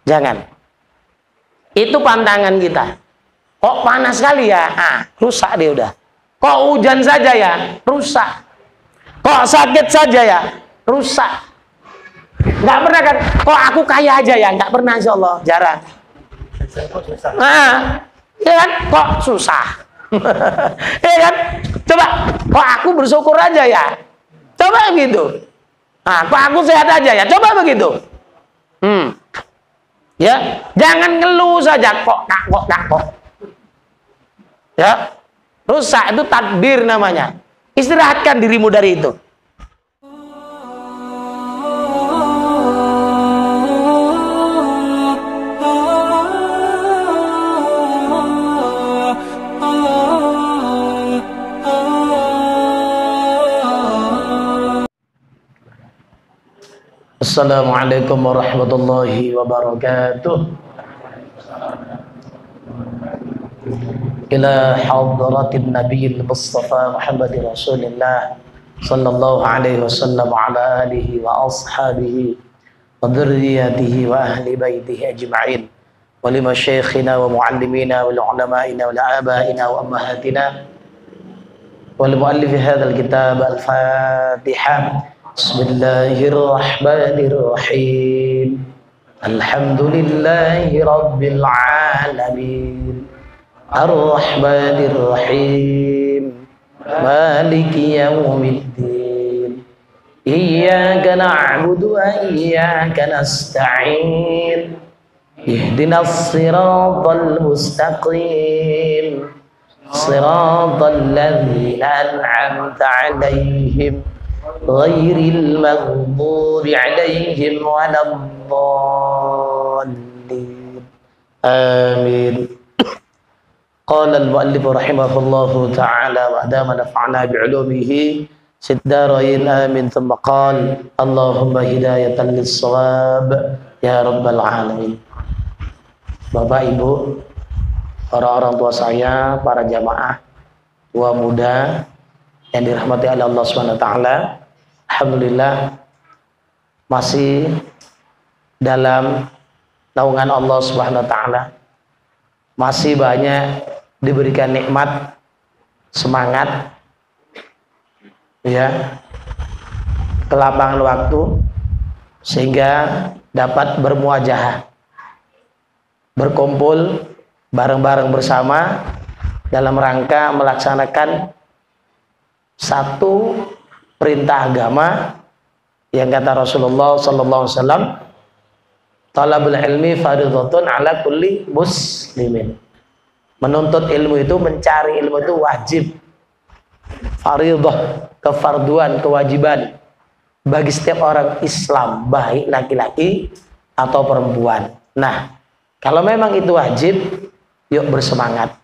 Jangan. Itu pantangan kita. Kok panas sekali ya? Rusak dia udah. Kok hujan saja ya? Rusak. Kok sakit saja ya? Rusak. Nggak pernah kan? Kok aku kaya aja ya? Nggak pernah, insya Allah. Jarang. Ya kan? Kok susah? Ya kan? Coba, kok aku bersyukur aja ya? Coba gitu. Kok aku sehat aja ya? Coba begitu. Ya, jangan ngeluh saja kok. Ya, rusak, itu takdir namanya. Istirahatkan dirimu dari itu. Assalamualaikum warahmatullahi wabarakatuh. Ila hadratin nabiyil mustafa Muhammadin Rasulillah sallallahu alaihi wasallam wa ala alihi wa ashabihi wa dhurriyyatihi wa ahli baitihi ajma'in wa lima syekhina wa muallimina wa ulama'ina wa abaina wa ummahatina wa muallifi hadzal kitab al-Fatihah. Bismillahirrahmanirrahim. Alhamdulillahi rabbil alamin. Ar-Rahmanir-Rahim. Maliki yaumiddin. Iyyaka na'budu wa iyyaka nasta'in. Ihdinas siratal mustaqim. Siratal ladzina an'amta 'alaihim ghairil maghdubi 'alaihim waladdallin. Amin. Qala al-mu'allif rahimahullahu ta'ala wa adama nafa'na bi'ulumihi siddarain amin. Thumma qala Allahumma hidayatan lis-shawab ya rabbal alamin. Bapak Ibu, para orang tua saya, para jamaah tua muda yang dirahmati oleh Allah Subhanahu wa taala, alhamdulillah masih dalam naungan Allah Subhanahu wa taala. Masih banyak diberikan nikmat, semangat, ya, kelapangan waktu, sehingga dapat bermuajahah, berkumpul bareng-bareng bersama dalam rangka melaksanakan satu perintah agama yang kata Rasulullah sallallahu alaihi wasallam, talabul ilmi fardhatun ala kulli muslimin. Menuntut ilmu itu, mencari ilmu itu wajib, fardhah, kefarduan, kewajiban bagi setiap orang Islam, baik laki-laki atau perempuan. Nah, kalau memang itu wajib, yuk bersemangat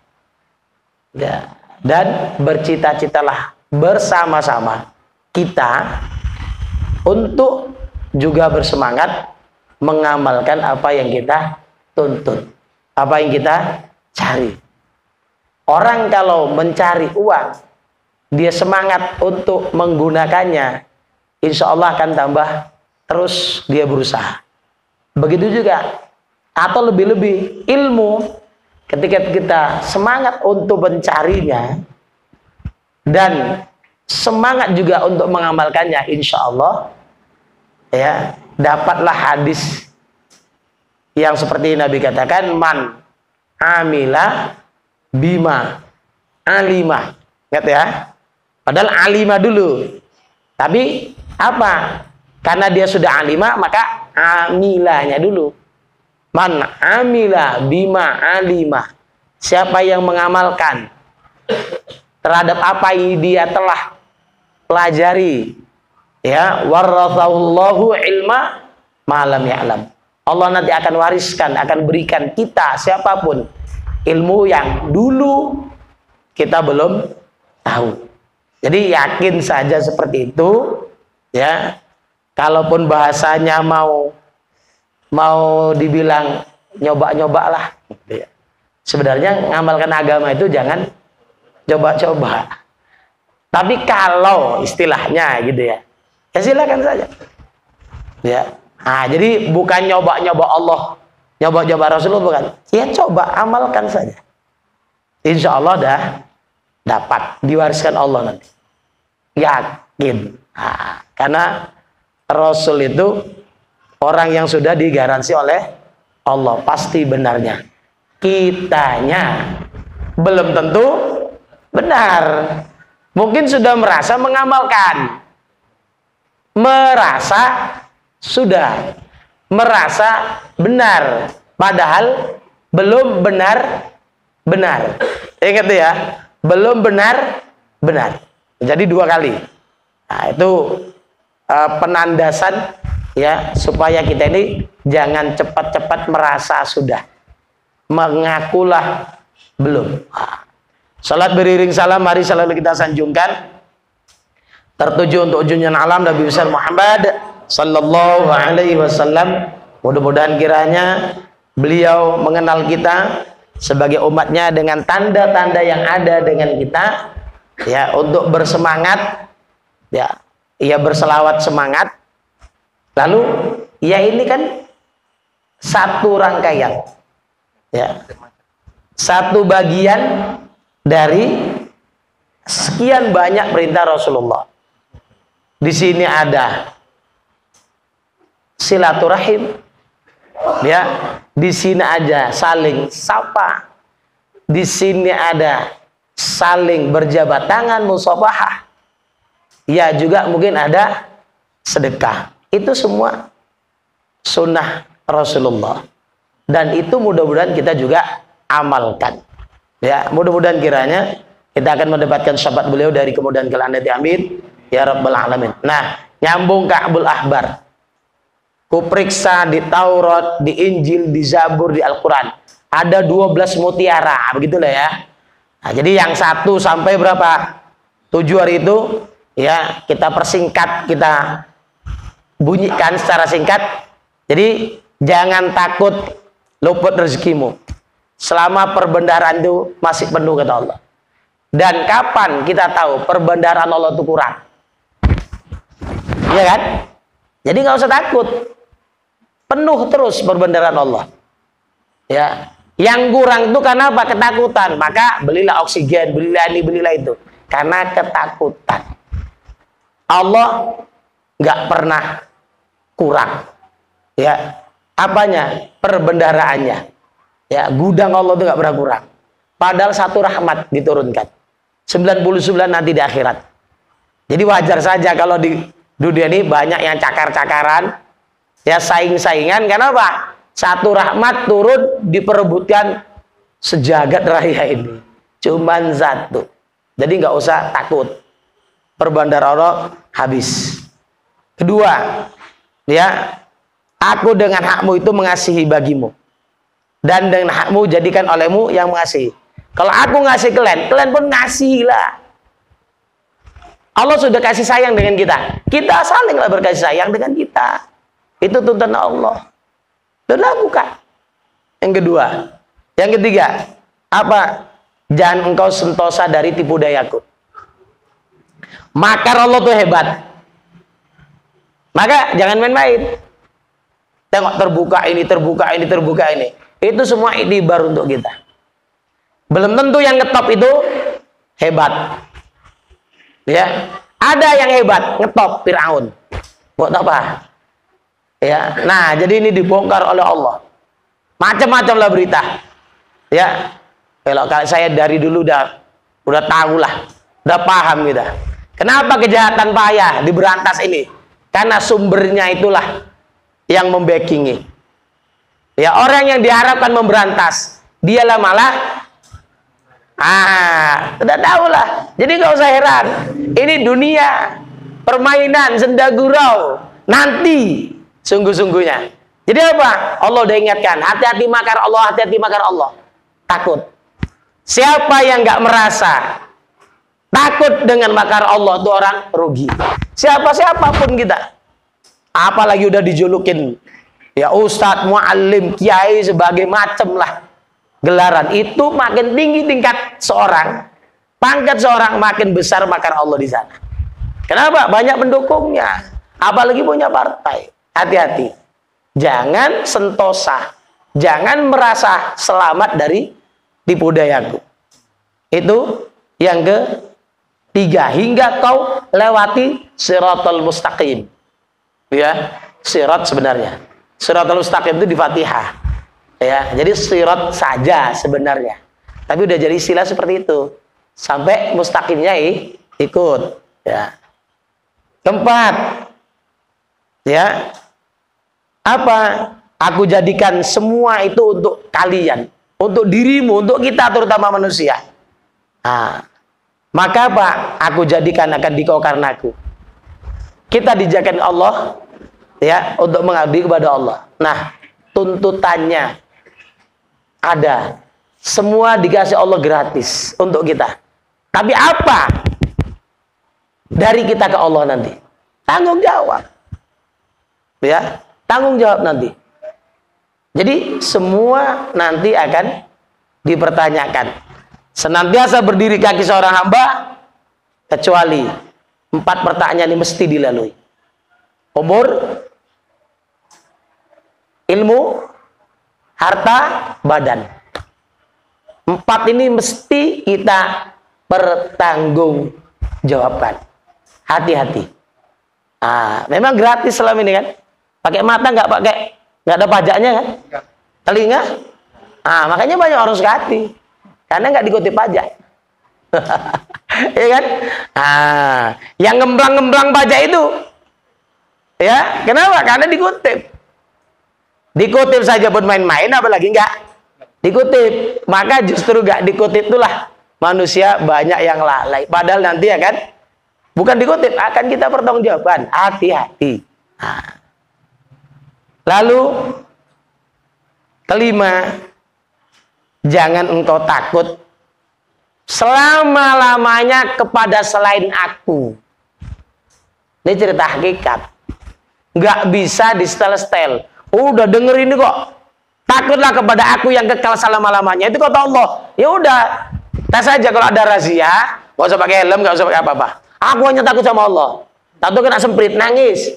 ya, dan bercita-citalah bersama-sama kita untuk juga bersemangat mengamalkan apa yang kita tuntut, apa yang kita cari. Orang kalau mencari uang, dia semangat untuk menggunakannya, insya Allah akan tambah terus dia berusaha. Begitu juga, atau lebih-lebih ilmu, ketika kita semangat untuk mencarinya dan semangat juga untuk mengamalkannya, insya Allah ya, dapatlah hadis yang seperti Nabi katakan, man amila bima alima. Ingat ya, padahal alima dulu, tapi apa? Karena dia sudah alima, maka amilanya dulu. Man amila bima alima, siapa yang mengamalkan terhadap apa yang dia telah pelajari, ya, warathahullahu ilma malam ya'lam. Allah nanti akan wariskan, akan berikan kita siapapun ilmu yang dulu kita belum tahu. Jadi yakin saja seperti itu, ya. Kalaupun bahasanya mau dibilang nyoba-nyoba lah, gitu ya. Sebenarnya ngamalkan agama itu jangan coba-coba. Tapi kalau istilahnya gitu ya, ya silakan saja. Ya. Nah, jadi bukan nyoba-nyoba Allah, Nyoba-nyoba Rasulullah bukan? Ya coba amalkan saja. Insya Allah dah dapat, diwariskan Allah nanti. Yakin. Nah, karena Rasul itu orang yang sudah digaransi oleh Allah, pasti benarnya. Kitanya belum tentu benar. Mungkin sudah merasa mengamalkan. Merasa sudah. Merasa benar. Padahal belum benar. Ingat ya, belum benar. Jadi 2 kali. Nah, itu penandasan ya supaya kita ini jangan cepat-cepat merasa sudah. Mengakulah belum. Salat beriring salam, mari selalu kita sanjungkan. Tertuju untuk junjungan alam Nabi besar Muhammad sallallahu alaihi wasallam. Mudah-mudahan kiranya beliau mengenal kita sebagai umatnya dengan tanda-tanda yang ada dengan kita, ya, untuk bersemangat, ya, ia berselawat semangat. Lalu ya ini kan satu rangkaian, ya, satu bagian dari sekian banyak perintah Rasulullah. Di sini ada silaturahim, ya, di sini aja saling sapa, di sini ada saling berjabat tangan, musafahah, ya, juga mungkin ada sedekah. Itu semua sunnah Rasulullah, dan itu mudah-mudahan kita juga amalkan, ya. Mudah-mudahan kiranya kita akan mendapatkan syafaat beliau dari kemudahan ke langit, amin ya rabbal alamin. Nah, nyambung Ka'bul Ahbar. Kuperiksa di Taurat, di Injil, di Zabur, di Al-Quran. Ada 12 mutiara, begitulah ya. Nah, jadi yang 1 sampai berapa? 7 hari itu, ya, kita persingkat, kita bunyikan secara singkat. Jadi jangan takut luput rezekimu selama perbendaharaan itu masih penuh, kata Allah. Dan kapan kita tahu perbendaharaan Allah itu kurang? Iya kan? Jadi nggak usah takut. Penuh terus perbendaharaan Allah. Ya, yang kurang itu karena apa? Ketakutan. Maka belilah oksigen, belilah ini, belilah itu. Karena ketakutan. Allah nggak pernah kurang. Ya, apanya? Perbendaharaannya. Ya, gudang Allah itu nggak pernah kurang. Padahal 1 rahmat diturunkan. 99 nanti di akhirat. Jadi wajar saja kalau di dunia ini banyak yang cakar-cakaran, ya, saing-saingan. Kenapa? 1 rahmat turun diperebutkan sejagat raya ini. Cuman 1. Jadi nggak usah takut. Perbendaharaan Allah habis. Kedua, ya, aku dengan hakmu itu mengasihi bagimu. Dan dengan hakmu jadikan olehmu yang mengasihi. Kalau aku ngasih kalian pun ngasihlah. Allah sudah kasih sayang dengan kita. Kita salinglah berkasih sayang dengan kita. Itu tuntunan Allah. Dan lakukan. Yang kedua. Yang ketiga. Apa? Jangan engkau sentosa dari tipu dayaku. Makar Allah tuh hebat. Maka jangan main-main. Tengok terbuka ini, terbuka ini, terbuka ini. Itu semua iktibar untuk kita. Belum tentu yang ngetop itu hebat. Ya, ada yang hebat ngetop Fir'aun. Buat apa? Ya, nah, jadi ini dibongkar oleh Allah. Macam-macam lah berita. Ya, kalau saya dari dulu udah tahu lah, udah paham gitu. Kenapa kejahatan payah diberantas ini? Karena sumbernya itulah yang membackingi. Ya, orang yang diharapkan memberantas, dialah malah udah tahu lah. Jadi nggak usah heran. Ini dunia permainan senda gurau nanti sungguh-sungguhnya. Jadi apa? Allah udah ingatkan, hati-hati makar Allah, hati-hati makar Allah. Takut. Siapa yang nggak merasa takut dengan makar Allah itu orang rugi. Siapapun kita. Apalagi udah dijulukin ya ustadz, muallim, kiai, sebagai macem lah gelaran. Itu makin tinggi tingkat seorang, pangkat seorang, makin besar makar Allah di sana. Kenapa? Banyak pendukungnya, apalagi punya partai. Hati-hati, jangan sentosa Jangan merasa selamat dari tipu dayaku. Itu yang ketiga, hingga kau lewati siratal mustaqim. Ya, sirat sebenarnya. Siratal mustaqim itu di Fatihah. Ya, jadi sirat saja sebenarnya. Tapi udah jadi istilah seperti itu. Sampai mustaqimnya ikut, ya. Keempat, ya. Apa? Aku jadikan semua itu untuk kalian, untuk dirimu, untuk kita terutama manusia. Nah, maka apa? Aku jadikan akan dikau karena aku. Kita dijadikan Allah, ya, untuk mengabdi kepada Allah. Nah, tuntutannya ada. Semua dikasih Allah gratis untuk kita. Tapi apa dari kita ke Allah nanti? Tanggung jawab. Ya, tanggung jawab nanti. Jadi semua nanti akan dipertanyakan. Senantiasa berdiri kaki seorang hamba, kecuali 4 pertanyaan ini mesti dilalui. Umur, ilmu, harta, badan. 4 ini mesti kita pertanggungjawabkan. Hati-hati. Memang gratis selama ini kan. Pakai mata nggak ada pajaknya kan. Telinga. Makanya banyak orang suka hati. Karena nggak dikutip pajak. Ya kan? Yang ngemblang-ngemblang pajak itu. Ya, kenapa? Karena dikutip. Dikutip saja pun main-main, apalagi nggak dikutip. Maka justru nggak dikutip itulah manusia banyak yang lalai. Padahal nanti ya kan, bukan dikutip, akan kita pertanggungjawaban. Hati-hati. Lalu kelima, jangan engkau takut selama-lamanya kepada selain aku. Ini cerita hakikat. Nggak bisa di setel-setel. Udah denger ini kok. Takutlah kepada aku yang kekal selama-lamanya. Itu kata Allah. Ya udah, tes aja kalau ada razia, nggak usah pakai helm, nggak usah pakai apa-apa. Aku hanya takut sama Allah. Takut kena semprit, nangis.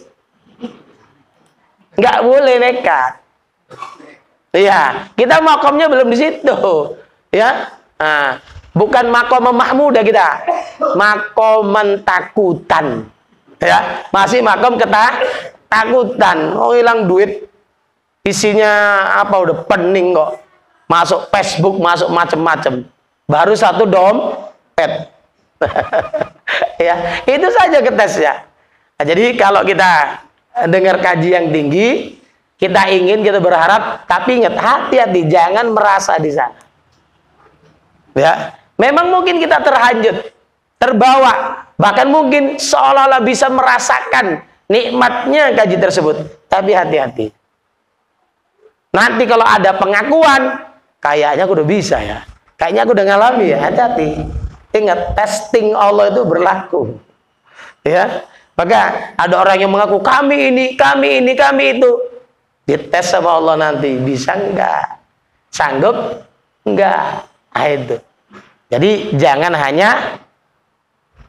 Nggak boleh nekat. Iya, kita makomnya belum di situ. Ya, bukan makom mahmudah kita, makom takutan. Ya, masih makom ketakutan. Oh, hilang duit, isinya apa udah pening kok. Masuk Facebook, masuk macem-macem. Baru 1 dompet. Ya, itu saja ketesnya. Nah, jadi kalau kita dengar kaji yang tinggi, kita ingin, kita berharap, tapi ingat, hati-hati, jangan merasa di sana. Ya, memang mungkin kita terhanyut, terbawa, bahkan mungkin seolah-olah bisa merasakan nikmatnya kaji tersebut. Tapi hati-hati. Nanti kalau ada pengakuan, kayaknya aku udah bisa ya, kayaknya aku udah ngalami ya, hati-hati. Ingat, testing Allah itu berlaku. Ya, maka ada orang yang mengaku kami ini, kami itu. Dites sama Allah nanti, bisa enggak? Sanggup enggak? Itu. Jadi jangan hanya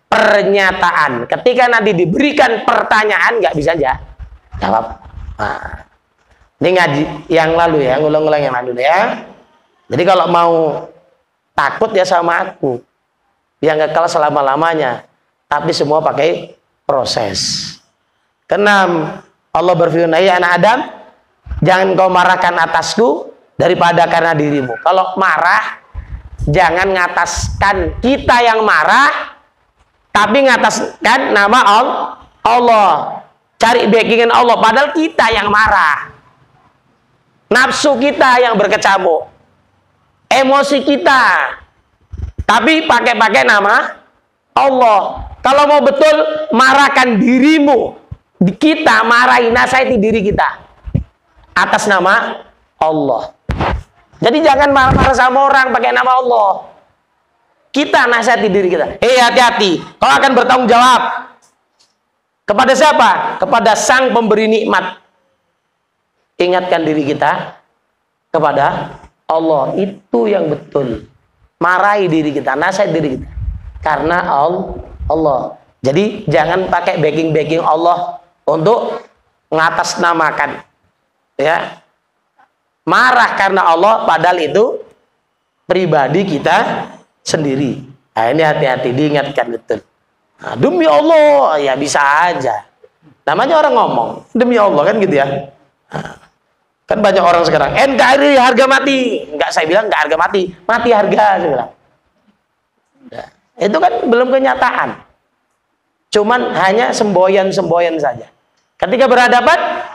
pernyataan. Ketika nanti diberikan pertanyaan, enggak bisa aja jawab. Ini ngaji yang lalu ya, ngulang-ngulang yang lalu ya. Jadi kalau mau takut ya sama aku, yang kekal selama-lamanya, tapi semua pakai proses. Keenam, Allah berfirman, ya anak Adam, jangan kau marahkan atasku daripada karena dirimu. Kalau marah, jangan ngataskan kita yang marah, tapi ngataskan nama Allah. Cari backingan Allah, padahal kita yang marah. Nafsu kita yang berkecamuk, emosi kita, tapi pakai nama Allah. Kalau mau betul, marahkan dirimu. Kita marahi, nasihati diri kita atas nama Allah. Jadi jangan marah-marah sama orang pakai nama Allah. Kita nasihati diri kita. Hati-hati, kau akan bertanggung jawab. Kepada siapa? Kepada Sang Pemberi nikmat. Ingatkan diri kita kepada Allah. Itu yang betul. Marahi diri kita, nasihat diri kita. Karena Allah. Jadi jangan pakai backing Allah untuk ngatasnamakan. Ya. marah karena Allah padahal itu pribadi kita sendiri. Nah, ini hati-hati, diingatkan betul. Nah, demi Allah, ya bisa aja. Namanya orang ngomong, demi Allah kan gitu ya. Nah, kan banyak orang sekarang, NKRI harga mati. Enggak, saya bilang enggak harga mati, mati harga, saya bilang. Nah, itu kan belum kenyataan. Cuman hanya semboyan-semboyan saja. Ketika berhadapan,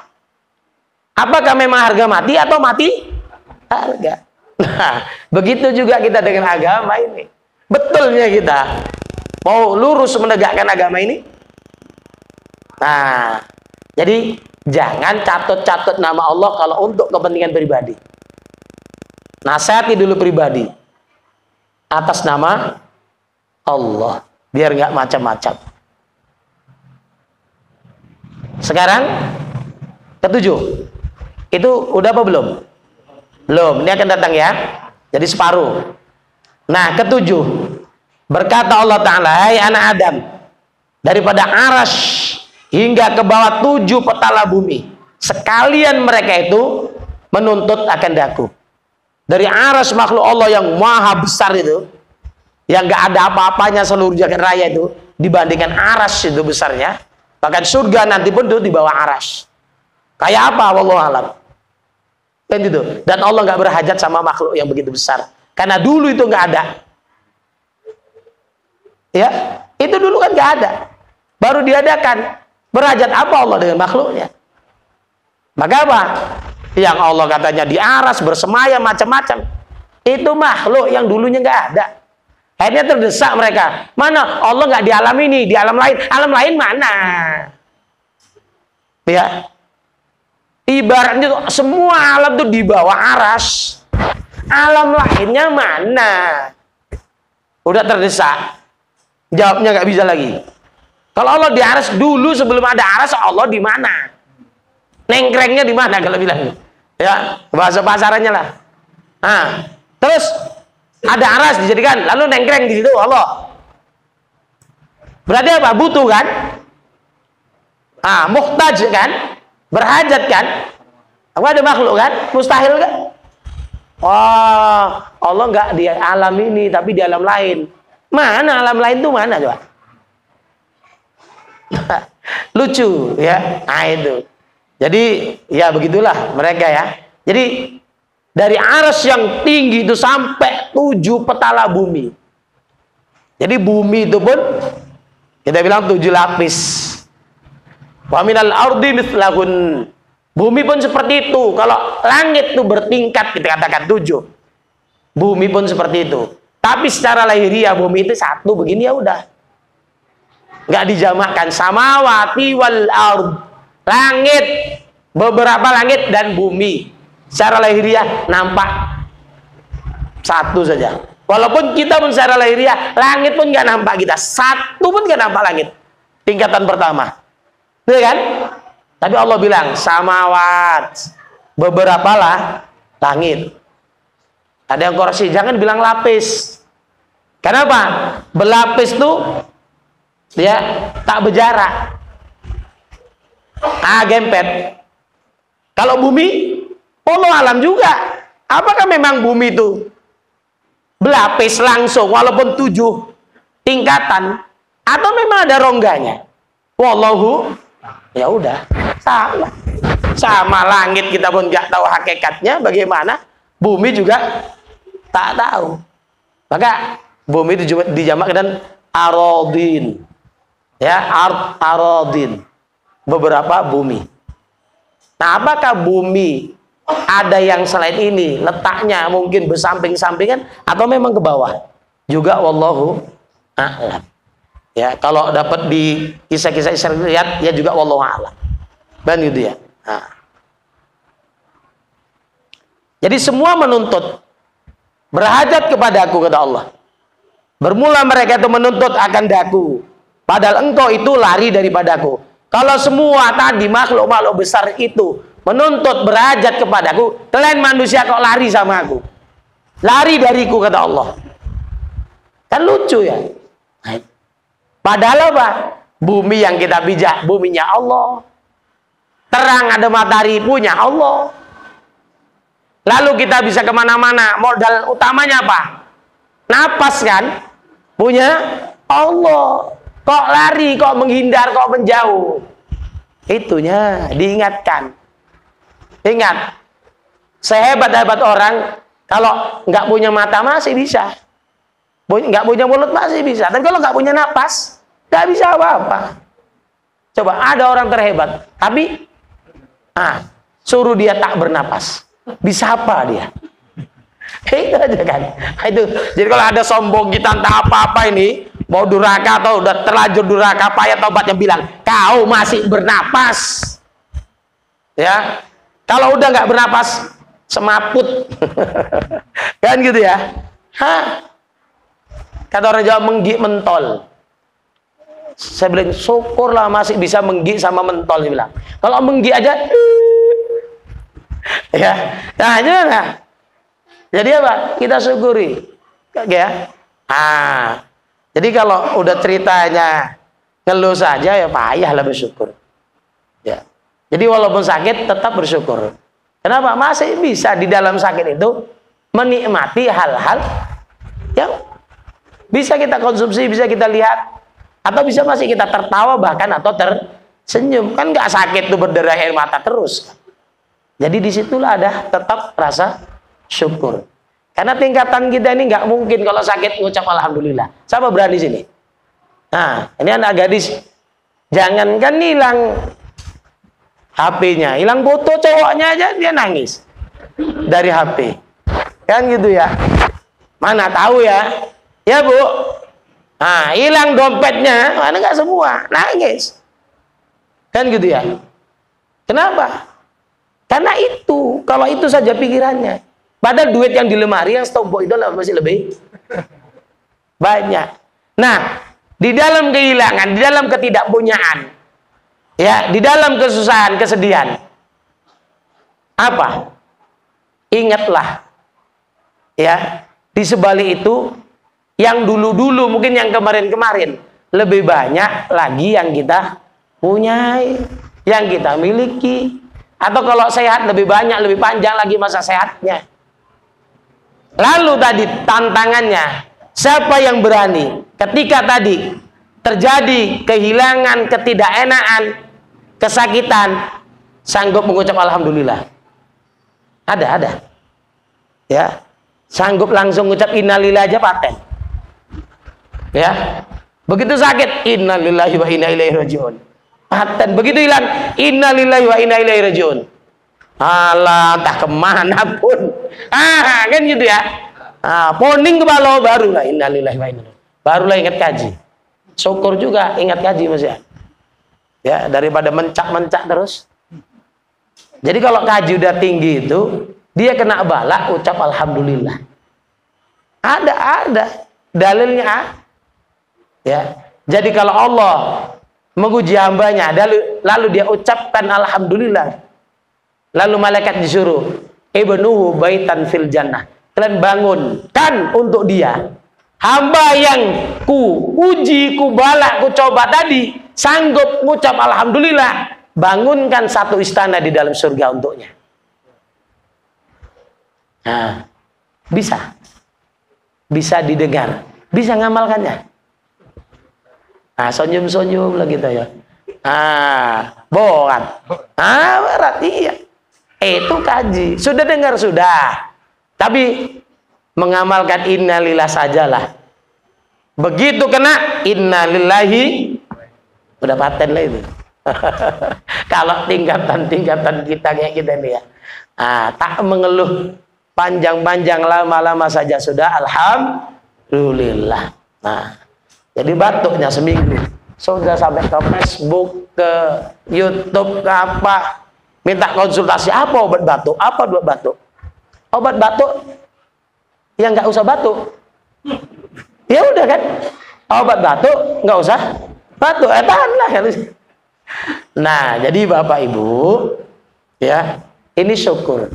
apakah memang harga mati atau mati harga? Nah, begitu juga kita dengan agama ini. Betulnya kita mau lurus menegakkan agama ini. Nah, jadi jangan catut-catut nama Allah kalau untuk kepentingan pribadi. Nasihati dulu pribadi atas nama Allah, biar nggak macam-macam. Sekarang ketujuh, itu udah apa belum? Belum, ini akan datang ya. Jadi separuh. Nah, ketujuh, berkata Allah Ta'ala, hai anak Adam, daripada arasy hingga ke bawah 7 petala bumi, sekalian mereka itu menuntut akan daku. Dari arasy makhluk Allah yang maha besar itu, yang gak ada apa-apanya seluruh jagat raya itu, dibandingkan arasy itu besarnya, bahkan surga nanti pun itu di bawah arasy. Kayak apa? Wallahu alam. Kan gitu. Dan Allah gak berhajat sama makhluk yang begitu besar. Karena dulu itu nggak ada, ya, itu dulu kan nggak ada, baru diadakan. Berhajat apa Allah dengan makhluknya? Maka apa? Yang Allah katanya di aras bersemayam macam-macam, itu makhluk yang dulunya nggak ada. Akhirnya terdesak mereka, mana Allah nggak di alam ini, di alam lain mana? Ya, ibaratnya semua alam tuh di bawah aras. Alam lainnya mana? Udah terdesak, jawabnya nggak bisa lagi. Kalau Allah di aras dulu, sebelum ada aras, Allah di mana? Nengkrengnya di mana kalau bilang? Ya, bahasa pasarannya lah. Nah, terus ada aras dijadikan, lalu nengkreng di situ Allah. Berarti apa? Butuh kan? Ah, muhtaj kan? Berhajat kan? Apa ada makhluk kan? Mustahil kan? Wah, Allah nggak di alam ini, tapi di alam lain. Mana alam lain tuh mana coba? Lucu ya. Nah itu. Jadi ya begitulah mereka ya. Jadi dari arsy yang tinggi itu sampai 7 petala bumi. Jadi bumi itu pun kita bilang 7 lapis. Wa minal ardi mithlahun. Bumi pun seperti itu. Kalau langit itu bertingkat, kita katakan 7. Bumi pun seperti itu. Tapi secara lahiriah bumi itu satu begini ya udah. Nggak dijamakkan. Samawati wal ard. Langit. Beberapa langit dan bumi. Secara lahiriah nampak satu saja. Walaupun kita pun secara lahiriah, langit pun nggak nampak kita. Satu pun nggak nampak langit. Tingkatan pertama. Iya kan? Tapi Allah bilang samawat, beberapa lah langit. Ada yang koreksi, jangan bilang lapis. Kenapa? Berlapis tuh ya tak berjarak. Gempet. Kalau bumi, Allah alam juga. Apakah memang bumi itu berlapis langsung walaupun 7 tingkatan, atau memang ada rongganya? Wallahu, ya udah. Sama langit kita pun nggak tahu hakikatnya bagaimana, bumi juga tak tahu. Maka bumi itu juga dijamak dengan arodin, ya, arodin, beberapa bumi. Nah, apakah bumi ada yang selain ini letaknya mungkin bersamping-sampingan atau memang ke bawah? Juga wallahu a'lam. Ya, kalau dapat di kisah-kisah Israiliyat ya juga wallahu a'lam. Dan gitu ya. Nah. Jadi semua menuntut berhajat kepada aku, kata Allah. Bermula mereka itu menuntut akan daku, padahal engkau itu lari daripadaku. Kalau semua tadi makhluk-makhluk besar itu menuntut berhajat kepadaku, kalian manusia kok lari sama aku, lari dariku, kata Allah. Kan lucu ya. Padahal apa? Bumi yang kita pijak buminya Allah. Terang ada matahari punya Allah. Lalu kita bisa kemana-mana. Modal utamanya apa? Napas kan? Punya Allah. Kok lari, kok menghindar, kok menjauh. Itunya diingatkan. Ingat, sehebat-hebat orang, kalau nggak punya mata masih bisa. Nggak punya mulut masih bisa. Tapi kalau nggak punya napas, nggak bisa apa-apa. Coba ada orang terhebat, tapi suruh dia tak bernapas. Bisa apa dia? Itu aja kan. Itu. Jadi kalau ada sombong kita entah apa-apa ini, mau durhaka atau udah terlanjur durhaka, payah taubatnya bilang, kau masih bernapas. Ya. Kalau udah nggak bernapas, semaput. Kan gitu ya. Kata orang Jawa, menggik mentol. Saya bilang, syukurlah masih bisa menggik sama mentol. Dia bilang, kalau menggik aja, ya. Nah, gimana? Jadi apa? Kita syukuri. Ya. Jadi kalau udah ceritanya ngeluh saja, ya payah lah bersyukur. Ya. Jadi walaupun sakit tetap bersyukur. Kenapa? Masih bisa di dalam sakit itu menikmati hal-hal yang bisa kita konsumsi, bisa kita lihat, atau bisa masih kita tertawa bahkan atau tersenyum. Kan nggak sakit tuh berderai air mata terus. Jadi disitulah ada tetap rasa syukur. Karena tingkatan kita ini nggak mungkin kalau sakit ngucap alhamdulillah. Siapa berani sini? Nah, ini anak gadis, jangankan hilang HP-nya, hilang foto cowoknya aja dia nangis dari HP. Kan gitu ya. Mana tahu ya. Ya Bu. Nah, hilang dompetnya, mana nggak semua, nangis. Kan gitu ya. Kenapa? Karena itu, kalau itu saja pikirannya. Padahal duit yang di lemari yang setompok itu masih lebih banyak. Nah, di dalam kehilangan, di dalam ketidakpunyaan, ya, di dalam kesusahan, kesedihan, apa? Ingatlah, ya, di sebalik itu, yang dulu-dulu, mungkin yang kemarin-kemarin, lebih banyak lagi yang kita punyai, yang kita miliki. Atau kalau sehat lebih banyak, lebih panjang lagi masa sehatnya. Lalu tadi tantangannya, siapa yang berani ketika tadi terjadi kehilangan, ketidakenaan, kesakitan, sanggup mengucap alhamdulillah? Ada. Ya, sanggup langsung mengucap innalillahi aja paten. Ya, begitu sakit, innalillahi wa inna ilaihi rajiun. Paten. Begitu hilang, innalillahi wa inna ilaihi rajiun. Alah, entah kemana pun. Kan gitu ya. Poning kepala barulah innalillahi wa inna ilaihi. Barulah ingat kaji. Syukur juga ingat kaji Mas ya. Ya, daripada mencak-mencak terus. Jadi kalau kaji udah tinggi itu, dia kena balak ucap alhamdulillah. Ada dalilnya. Ya. Jadi kalau Allah menguji hambanya, lalu dia ucapkan alhamdulillah, lalu malaikat disuruh, ibnuhu baitan fil jannah, kalian bangunkan untuk dia hamba yang ku uji, ku balak, ku coba tadi, sanggup mengucap alhamdulillah, bangunkan satu istana di dalam surga untuknya. Nah, bisa didengar, bisa ngamalkannya. Senyum-senyum lah kita ya. Bohong. Berat, iya. Itu kaji. Sudah dengar, sudah. Tapi mengamalkan innalillah sajalah. Begitu kena innalillahi, udah paten lah itu. Kalau tingkatan-tingkatan kita kayak kita nih ya. Tak mengeluh panjang-panjang, lama-lama saja sudah alhamdulillah. Jadi batuknya seminggu sudah sampai ke Facebook, ke YouTube, ke apa, minta konsultasi apa obat batuk, apa dua batuk, obat batuk yang nggak usah batuk, ya udah kan, obat batuk nggak usah batuk, tahan lah. Nah, jadi Bapak Ibu, ya, ini syukur,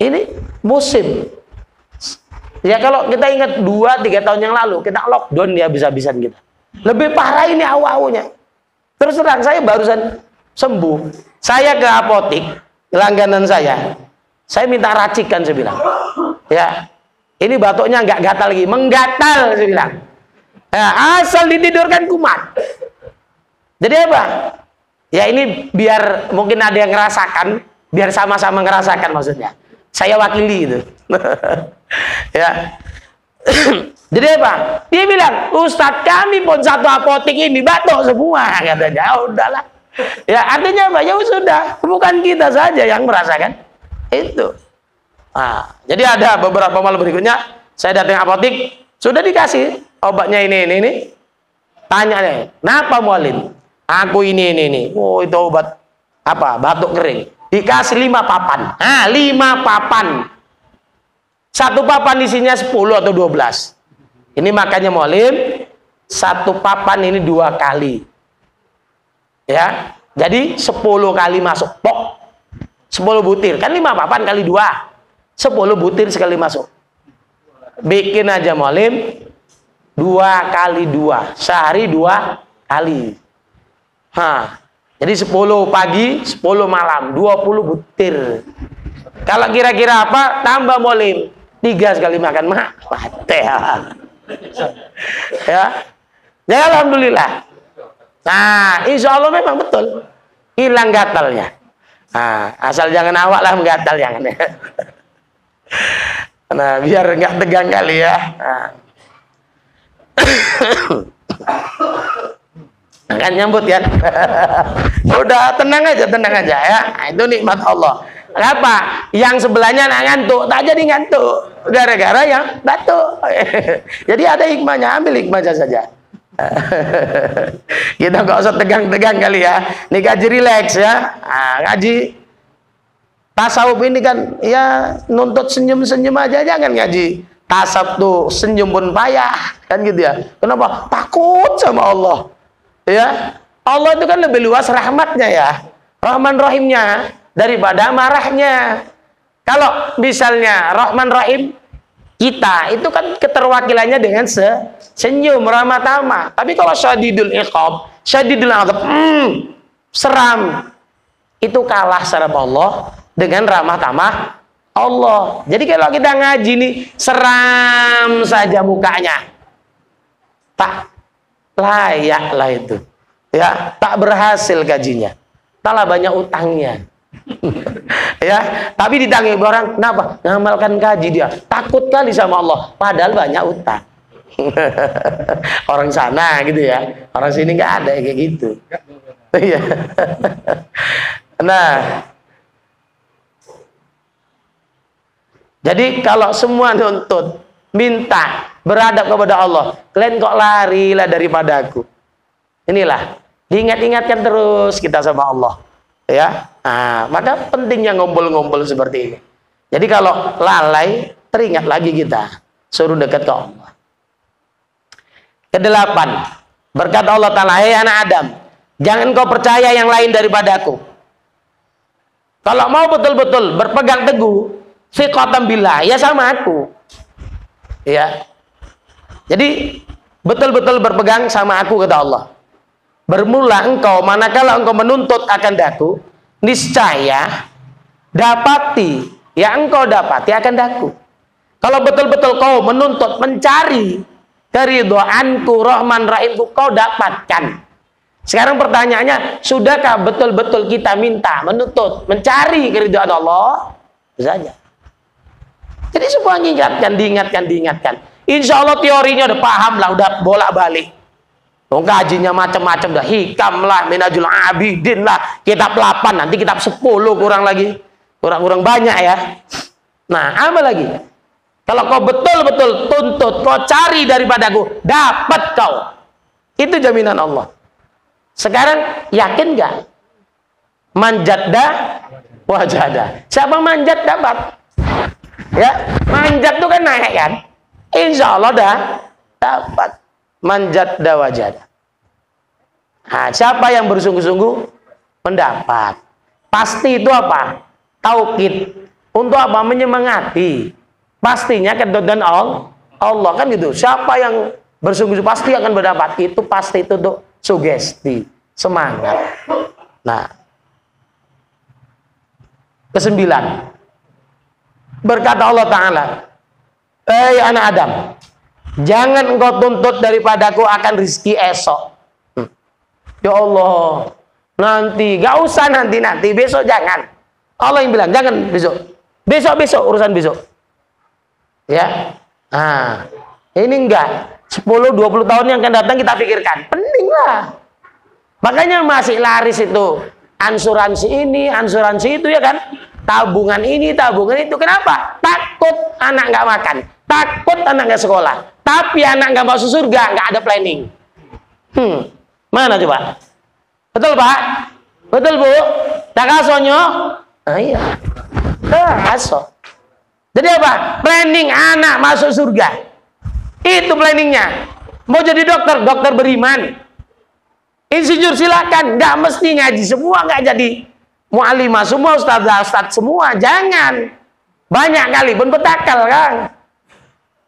ini musim. Ya kalau kita ingat 2-3 tahun yang lalu, kita lockdown ya bisa-bisan kita. Lebih parah ini awal-awalnya. Terus terang, saya barusan sembuh. Saya ke apotik, langganan saya Saya minta racikan, saya bilang. Ya, ini batuknya nggak gatal lagi, menggatal, saya bilang. Ya, asal ditidurkan kumat. Jadi apa? Ya ini biar mungkin ada yang ngerasakan, biar sama-sama ngerasakan maksudnya. Saya wakili itu. Ya. Jadi apa? Dia bilang, Ustadz kami pun satu apotek ini batuk semua, katanya. Oh, udahlah. Ya artinya apa? Ya sudah, bukan kita saja yang merasakan itu. Nah, jadi ada beberapa malam berikutnya, saya datang apotek, sudah dikasih obatnya ini. Tanya nih, kenapa mualim? Aku ini. Oh itu obat apa? Batuk kering. Dikasih 5 papan. 5 papan. Satu papan isinya 10 atau 12. Ini makanya mualim, satu papan ini 2 kali. Ya, jadi 10 kali masuk. Pok. 10 butir. Kan 5 papan kali 2. 10 butir sekali masuk. Bikin aja mualim 2 kali 2. Sehari 2 kali. Jadi 10 pagi, 10 malam, 20 butir. Kalau kira-kira apa? Tambah mualim 3 sekali makan mate. Ya, alhamdulillah. Nah, insya Allah memang betul hilang gatalnya. Nah, asal jangan awak lah menggatal jangan. Nah, biar nggak tegang kali ya. Kan nyambut kan? Udah tenang aja ya. Nah, itu nikmat Allah. Kenapa? Yang sebelahnya ngantuk, tak jadi ngantuk gara-gara yang batuk. Jadi ada hikmahnya, ambil hikmahnya saja. Kita nggak usah tegang-tegang kali ya. Ini ngaji relax ya. Ngaji tasawuf ini kan ya nuntut senyum-senyum aja, jangan ngaji tasawuf tuh senyum pun payah kan gitu ya. Kenapa? Takut sama Allah. Ya, Allah itu kan lebih luas rahmatnya ya, Rahman Rahimnya daripada marahnya. Kalau misalnya Rahman Rahim kita itu kan keterwakilannya dengan senyum ramah tamah. Tapi kalau syadidul iqab, syadidul adab, seram, itu kalah secara Allah dengan ramah tamah Allah. Jadi kalau kita ngaji nih seram saja mukanya, tak layak lah itu. Ya, tak berhasil gajinya. Malah banyak utangnya. Ya, tapi ditanggung orang, kenapa? Ngamalkan gaji dia. Takut kali sama Allah, padahal banyak utang. Orang sana gitu ya. Orang sini nggak ada kayak gitu. Iya. Nah, jadi kalau semua nuntut, minta, beradab kepada Allah, kalian kok larilah daripada aku. Inilah, diingat-ingatkan terus kita sama Allah. Ya, maka pentingnya ngumpul-ngumpul seperti ini. Jadi kalau lalai, teringat lagi kita, suruh dekat ke Allah. Kedelapan, berkata Allah Ta'ala, hei anak Adam, jangan kau percaya yang lain daripada aku. Kalau mau betul-betul berpegang teguh, siqatan billah, ya sama aku. Ya. Jadi betul-betul berpegang sama aku, kata Allah. Bermula engkau, manakala engkau menuntut akan daku, niscaya dapati, ya engkau dapati akan daku. Kalau betul-betul kau menuntut, mencari keridhaanku, Rahman Rahimku, kau dapatkan. Sekarang pertanyaannya, sudahkah betul-betul kita minta, menuntut, mencari keridhaan Allah? Saja. Jadi semua diingatkan. Insya Allah teorinya udah paham lah, udah bolak-balik. Gajinya macam-macam dah, hikam lah, minajul abidin lah, kitab 8, nanti kitab 10 kurang lagi. Kurang banyak ya. Nah, apa lagi? Kalau kau betul-betul tuntut, kau cari daripadaku, dapat kau. Itu jaminan Allah. Sekarang yakin gak? Manjat dah, wajadah. Siapa manjat dapat. Ya, manjat tuh kan naik kan? Insya Allah dah dapat. Manjat dah wajadah. Nah, siapa yang bersungguh-sungguh mendapat. Pasti itu apa? Taukid. Untuk apa? Menyemangati. Pastinya kedatangan Allah kan gitu. Siapa yang bersungguh-sungguh pasti akan mendapat. Itu pasti itu untuk sugesti, semangat. Nah, kesembilan, Berkata Allah Ta'ala, "Hei anak Adam, jangan engkau tuntut daripadaku akan rizki esok." Ya Allah, nanti, gak usah nanti, besok jangan. Allah yang bilang, jangan besok. Besok urusan besok. Ya. Nah, ini enggak. 10-20 tahun yang akan datang kita pikirkan. Penting lah. Makanya masih laris itu. Ansuransi ini, ansuransi itu ya kan. Tabungan ini, tabungan itu. Kenapa? Takut anak nggak makan. Takut anak nggak sekolah. Tapi anak nggak masuk surga, nggak ada planning. Mana coba? Betul Pak? Betul Bu? Tak kasonyo? Iya. Kaso. Jadi apa? Planning anak masuk surga. Itu planningnya. Mau jadi dokter, dokter beriman. Insinyur silakan, nggak mesti ngaji semua, nggak jadi mu'alimah semua, ustaz semua, jangan. Banyak kali pun betakal kan.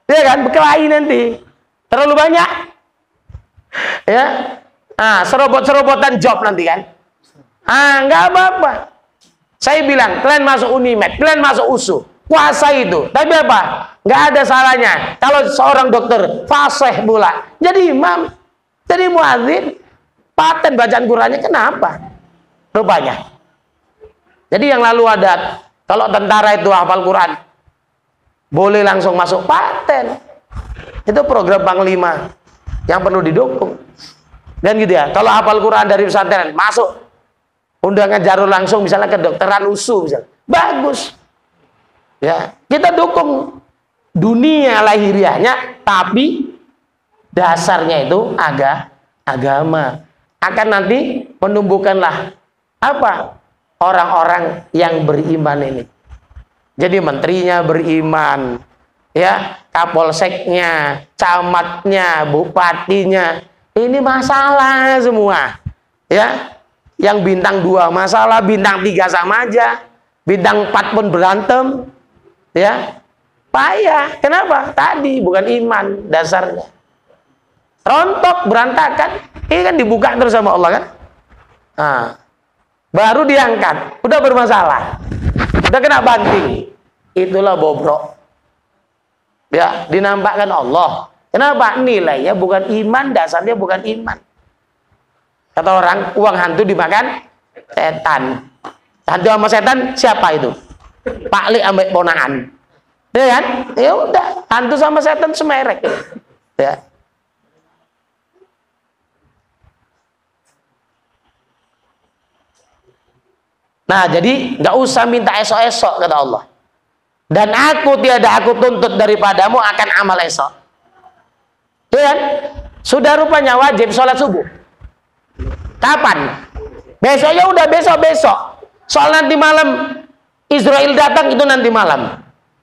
Ya kan, berkelahi nanti. Terlalu banyak. Ya. Serobot-serobotan job nanti kan. Nggak apa-apa. Saya bilang, kalian masuk Unimed, kalian masuk USU. Kuasa itu. Tapi apa? Nggak ada salahnya. Kalau seorang dokter fasih pula. Jadi imam. Jadi muadzin. Paten bacaan Qur'annya kenapa? Rupanya. Jadi yang lalu ada, kalau tentara itu hafal Quran, boleh langsung masuk paten. Itu program Panglima yang perlu didukung. Dan gitu ya. Kalau hafal Quran dari pesantren, masuk undangan jalur langsung misalnya kedokteran USU misalnya. Bagus. Ya, kita dukung dunia lahiriahnya, tapi dasarnya itu agama. Akan nanti menumbuhkanlah apa? Orang-orang yang beriman ini. Jadi menterinya beriman, ya, kapolseknya, camatnya, bupatinya, ini masalah semua. Ya. Yang bintang 2 masalah, bintang 3 sama aja, bintang 4 pun berantem. Ya. Payah. Kenapa? Tadi bukan iman dasarnya. Rontok, berantakan. Ini kan dibuka terus sama Allah kan. Baru diangkat, udah bermasalah, udah kena banting. Itulah bobrok. Ya, dinampakkan Allah. Kenapa? Nilainya bukan iman, dasarnya bukan iman. Kata orang, uang hantu dimakan setan. Hantu sama setan siapa itu? Pak Li ambek ponakan. Ya kan? Ya udah, hantu sama setan semerek. Ya. Nah, jadi nggak usah minta esok-esok kata Allah. Dan aku tuntut daripadamu akan amal esok. Ya kan? Sudah rupanya wajib sholat subuh. Kapan? Besok ya udah besok. Soal nanti malam Israel datang itu nanti malam.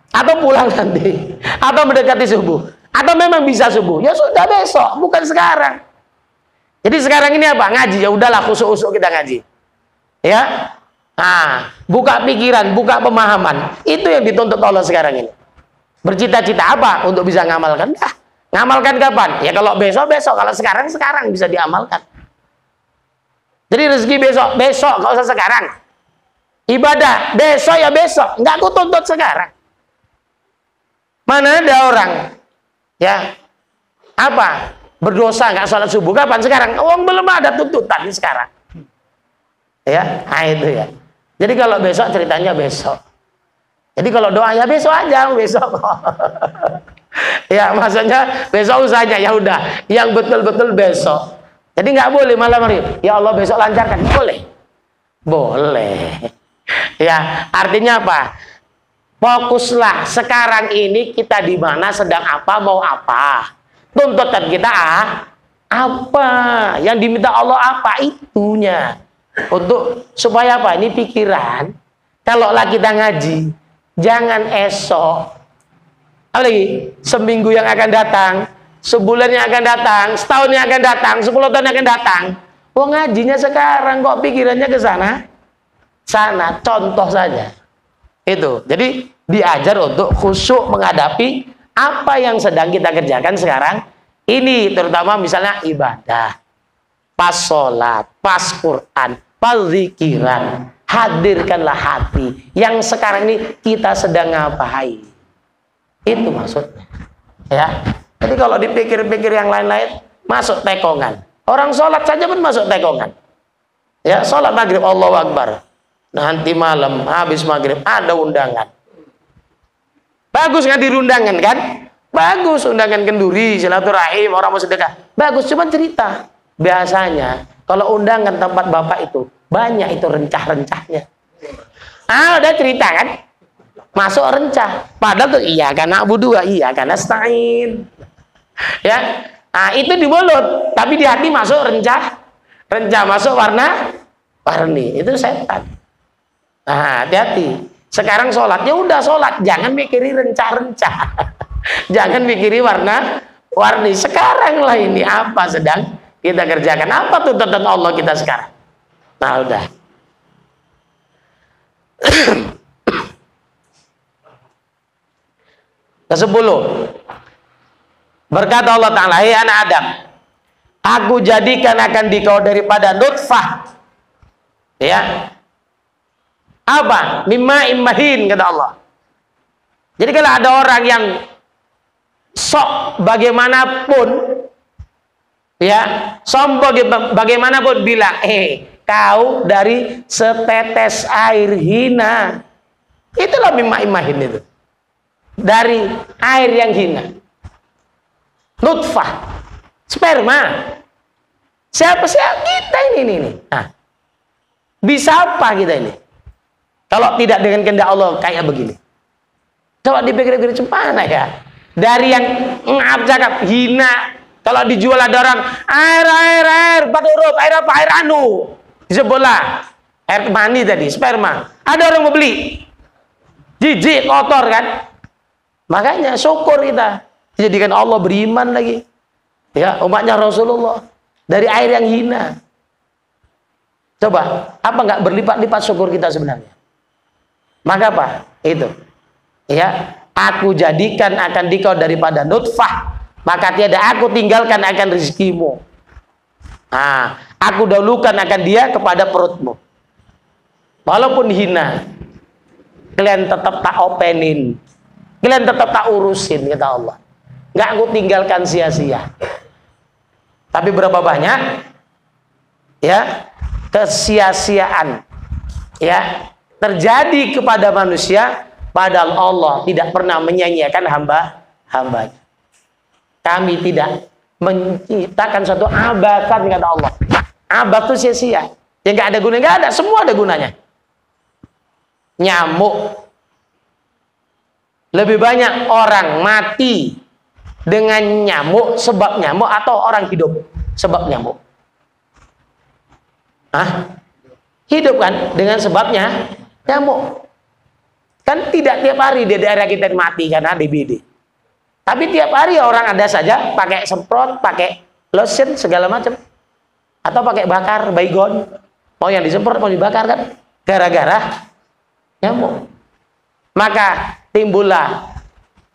Atau pulang nanti. Atau mendekati subuh. Atau memang bisa subuh. Ya sudah besok, bukan sekarang. Jadi sekarang ini apa? Ngaji. Ya udahlah khusuk-khusuk kita ngaji. Ya. Buka pikiran, buka pemahaman. Itu yang dituntut Allah sekarang ini. Bercita-cita apa untuk bisa ngamalkan? Ngamalkan kapan? Ya kalau besok, kalau sekarang bisa diamalkan. Jadi rezeki besok, gak usah sekarang. Ibadah besok ya besok, nggak aku tuntut sekarang. Mana ada orang ya apa berdosa nggak sholat subuh kapan? Sekarang. Uang belum ada tuntutan sekarang. Ya, itu ya. Jadi kalau besok ceritanya besok. Jadi kalau doa ya besok aja, besok. Ya maksudnya besok usahanya ya udah, yang betul-betul besok. Jadi nggak boleh malam hari. Ya Allah besok lancarkan, boleh, boleh. Ya artinya apa? Fokuslah sekarang ini kita di mana, sedang apa, mau apa. Tuntutan kita apa? Yang diminta Allah apa itunya. Untuk supaya apa? Ini pikiran. Kalau lah kita ngaji, jangan esok. Apalagi seminggu yang akan datang, sebulan yang akan datang, setahun yang akan datang, 10 tahun yang akan datang. Ngajinya sekarang kok pikirannya ke sana. Contoh saja. Itu. Jadi diajar untuk khusyuk menghadapi apa yang sedang kita kerjakan sekarang. Ini terutama misalnya ibadah. Pas sholat, pas Quran, pas zikiran. Hadirkanlah hati yang sekarang ini kita sedang ngapain. Itu maksudnya. Ya. Jadi kalau dipikir-pikir yang lain-lain, masuk tekongan. Orang sholat saja pun masuk tekongan. Ya, sholat maghrib Allahu Akbar. Nanti malam habis maghrib ada undangan. Bagus nggak undangan kan? Bagus, undangan kenduri, silaturahim, orang mau sedekah. Bagus, cuma cerita. Biasanya kalau undangan tempat bapak itu banyak itu rencah-rencahnya. Udah cerita kan? Masuk rencah. Padahal tuh iya karena Abu Dua, iya karena stain. Ya, itu di mulut, tapi di hati masuk rencah, masuk warni, itu setan. Hati-hati. Sekarang sholatnya udah sholat, jangan mikiri rencah. Jangan mikiri warni. Sekarang lah ini apa sedang kita kerjakan, apa tuntutan Allah kita sekarang. Nah udah. Ke-10. Berkata Allah Ta'ala, "Hai anak Adam, aku jadikan akan dikau daripada nutfah." Ya. Apa? Mimma immahin, kata Allah. Jadi kalau ada orang yang sok bagaimanapun, ya, sombong bagaimanapun bilang, kau dari setetes air hina. Itulah mimma immahin itu. Dari air yang hina. Nutfah, sperma. Siapa kita ini? Nah, bisa apa kita ini? Kalau tidak dengan kehendak Allah kayak begini. Coba dipikir-pikir mana ya? Dari yang cakap hina. Kalau dijual ada orang air, 4 huruf, air apa? Air anu. Di sebelah air mani tadi, sperma. Ada orang mau beli. Jijik, kotor kan? Makanya syukur kita. Dijadikan Allah beriman lagi. Ya, umatnya Rasulullah. Dari air yang hina. Coba, apa nggak berlipat-lipat syukur kita sebenarnya? Maka apa? Itu. Ya, aku jadikan akan dikau daripada nutfah, maka tiada aku tinggalkan akan rezekimu. Aku dahulukan akan dia kepada perutmu. Walaupun hina, kalian tetap tak openin. Kalian tetap tak urusin, kata Allah. Nggak aku tinggalkan sia-sia. Tapi berapa banyak ya kesia-siaan ya terjadi kepada manusia, padahal Allah tidak pernah menyanyiakan hamba-hambanya. Kami tidak menciptakan suatu abakan, kata Allah. Abad itu sia-sia, yang nggak ada gunanya, nggak ada, semua ada gunanya. Nyamuk, lebih banyak orang mati dengan nyamuk sebab nyamuk atau orang hidup sebab nyamuk? Hidup kan dengan sebabnya nyamuk. Kan tidak tiap hari di daerah kita mati karena DBD. Tapi tiap hari orang ada saja pakai semprot, pakai lotion segala macam. Atau pakai bakar baygon. Mau yang disemprot mau dibakar kan? Gara-gara nyamuk. Maka timbullah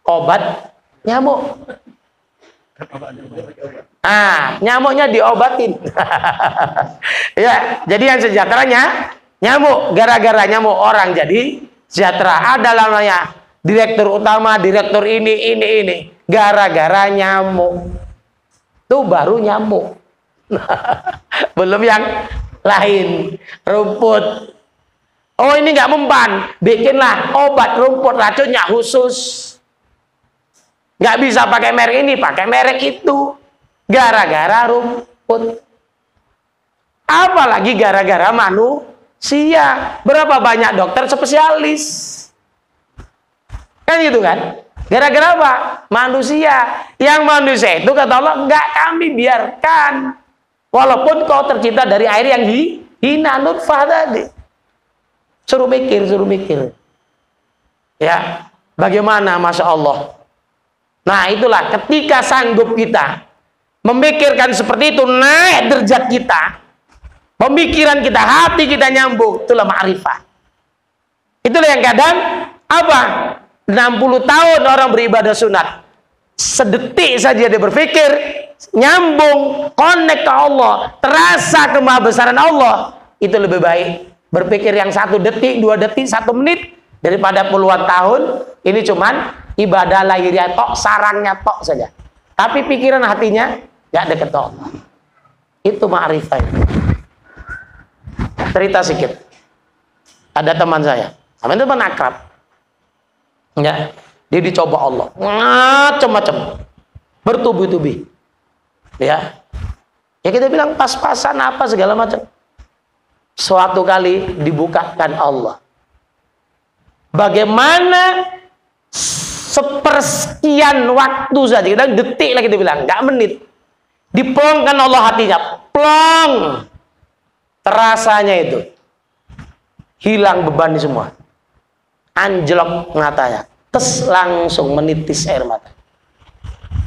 obat nyamuk. Nyamuknya diobatin. Ya, jadi yang sejahteranya nyamuk. Gara-gara nyamuk orang jadi sejahtera. Ada namanya direktur utama, direktur ini. Gara-gara nyamuk. Itu baru nyamuk. Belum yang lain. Rumput. Oh, ini nggak mempan. Bikinlah obat rumput racunnya khusus. Nggak bisa pakai merek ini, pakai merek itu. Gara-gara rumput. Apalagi gara-gara manusia. Berapa banyak dokter spesialis? Kan gitu kan? Gara-gara apa? Manusia. Yang manusia itu kata Allah, nggak kami biarkan. Walaupun kau tercipta dari air yang hina, nutfah tadi. Suruh mikir. Ya, bagaimana, Masya Allah. Nah, itulah ketika sanggup kita memikirkan seperti itu, naik derajat kita, pemikiran kita, hati kita nyambung, itulah ma'rifah. Itulah yang kadang apa? 60 tahun orang beribadah sunat, sedetik saja dia berpikir nyambung, connect ke Allah, terasa kemahabesaran Allah, itu lebih baik Berpikir yang 1 detik, 2 detik, 1 menit daripada puluhan tahun. Ini cuman ibadah lahiriah tok, sarangnya tok saja. Tapi pikiran hatinya nggak deket ke Allah. Itu ma'rifah. Cerita sedikit. Ada teman saya, sama teman akrab. Ya, dia dicoba Allah macam-macam, bertubi-tubi. Ya, kita bilang pas-pasan apa segala macam. Suatu kali dibukakan Allah. Bagaimana sepersekian waktu saja, kita detik lagi dibilang, nggak menit. Diplongkan Allah hatinya, plong. Terasanya itu hilang beban semua. Anjlok matanya, tes langsung menitis air mata.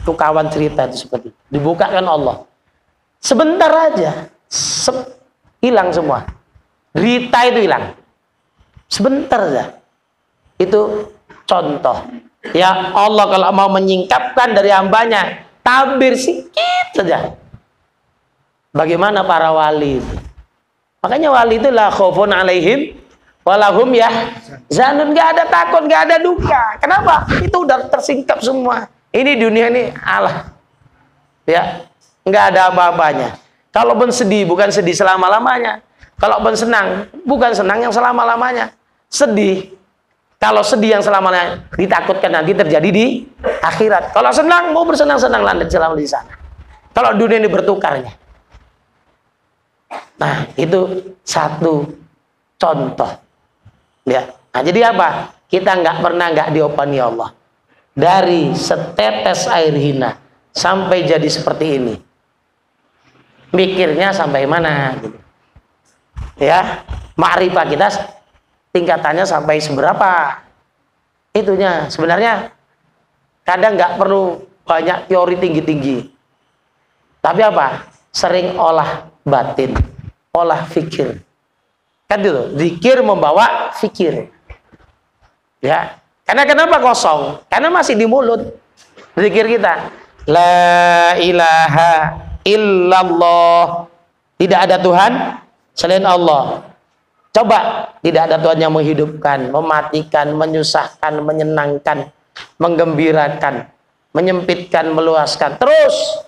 Itu kawan cerita itu seperti itu. Dibukakan Allah. Sebentar aja, hilang semua. Derita itu hilang. Sebentar aja. Itu contoh. Ya Allah kalau mau menyingkapkan dari hambanya, tabir sedikit saja. Bagaimana para wali itu? Makanya wali itu la khaufun alaihim walahum ya zanun, gak ada takut, gak ada duka. Kenapa? Itu udah tersingkap semua. Ini dunia ini Allah. Ya, nggak ada apa-apanya. Kalau pun sedih, bukan sedih selama-lamanya. Kalau pun senang, bukan senang yang selama-lamanya. Sedih. Kalau sedih yang selama-lamanya ditakutkan nanti terjadi di akhirat. Kalau senang, mau bersenang-senang lanjut selama di sana. Kalau dunia ini bertukarnya. Nah, itu satu contoh. Ya. Nah, jadi apa? Kita nggak pernah nggak diopani Allah. Dari setetes air hina sampai jadi seperti ini. Mikirnya sampai mana? Gitu. Ya, ma'rifah kita tingkatannya sampai seberapa? Itunya sebenarnya kadang nggak perlu banyak teori tinggi-tinggi. Tapi apa? Sering olah batin, olah fikir. Kan itu, zikir membawa fikir. Ya. Karena kenapa kosong? Karena masih di mulut zikir kita. La ilaha illallah. Tidak ada Tuhan selain Allah. Coba, tidak ada Tuhan yang menghidupkan, mematikan, menyusahkan, menyenangkan, menggembirakan, menyempitkan, meluaskan. Terus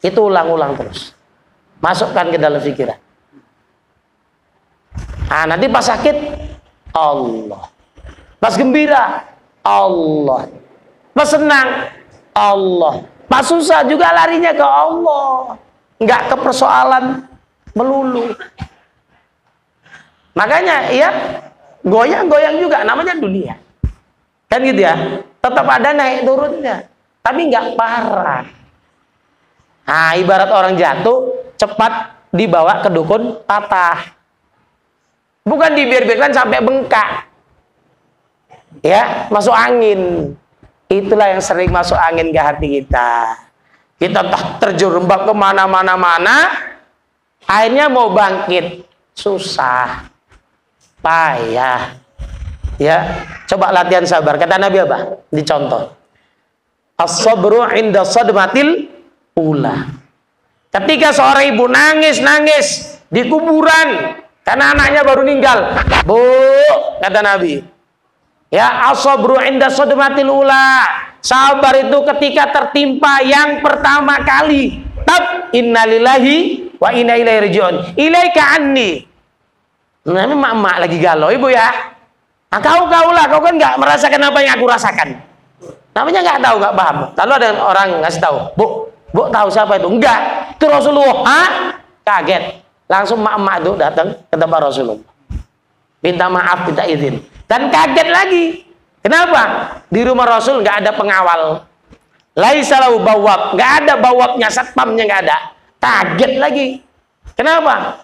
itu ulang-ulang terus. Masukkan ke dalam pikiran. Nah, nanti pas sakit Allah. Pas gembira Allah. Pas senang Allah. Pas susah juga larinya ke Allah. Enggak ke persoalan melulu. Makanya ya goyang-goyang juga, namanya dunia. Kan gitu ya. Tetap ada naik turunnya. Tapi enggak parah. Nah, ibarat orang jatuh cepat dibawa ke dukun patah. Bukan dibiarkan sampai bengkak. Ya, masuk angin. Itulah yang sering masuk angin ke hati kita. Kita terjerembab kemana-mana, akhirnya mau bangkit susah, payah. Ya, coba latihan sabar. Kata Nabi apa? Dicontoh. As-sabru inda sadmatil ula. Ketika seorang ibu nangis di kuburan karena anaknya baru meninggal, Bu, kata Nabi. Ya, as-sabru inda sadmatil ula. Sabar itu ketika tertimpa yang pertama kali. Innalillahi wa inna ilaihi raji'un. Ilaika anni. Nah, ini mak-mak lagi galau, Ibu ya. Nah, kau lah, kau kan nggak merasakan apa yang aku rasakan. Namanya nggak tahu, nggak paham. Lalu ada orang ngasih tahu, Bu tahu siapa itu? Enggak, itu Rasulullah. Hah? Kaget. Langsung mak-mak itu datang ke tempat Rasulullah. Minta maaf, minta izin. Dan kaget lagi. Kenapa? Di rumah Rasul nggak ada pengawal. Laisa lahu bawab, nggak ada bawabnya, satpamnya nggak ada. Kaget lagi. Kenapa?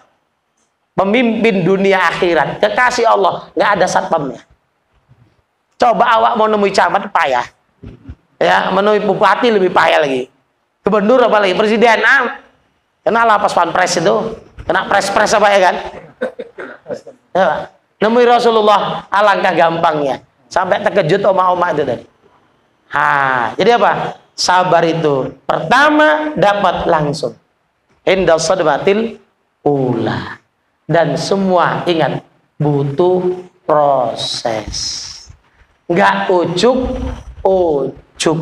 Pemimpin dunia akhirat, kekasih Allah, nggak ada satpamnya. Coba awak mau nemui camat payah. Ya, menemui bupati lebih payah lagi. Gubernur apalagi presiden. Kena lapas pampres itu. Kena pres-pres apa ya kan? Ya, nemui Rasulullah alangkah gampangnya. Sampai terkejut oma-oma itu tadi. Jadi apa? Sabar itu pertama dapat langsung. Inda sadmatil ula. Dan semua ingat, butuh proses. Nggak ujuk-ujuk.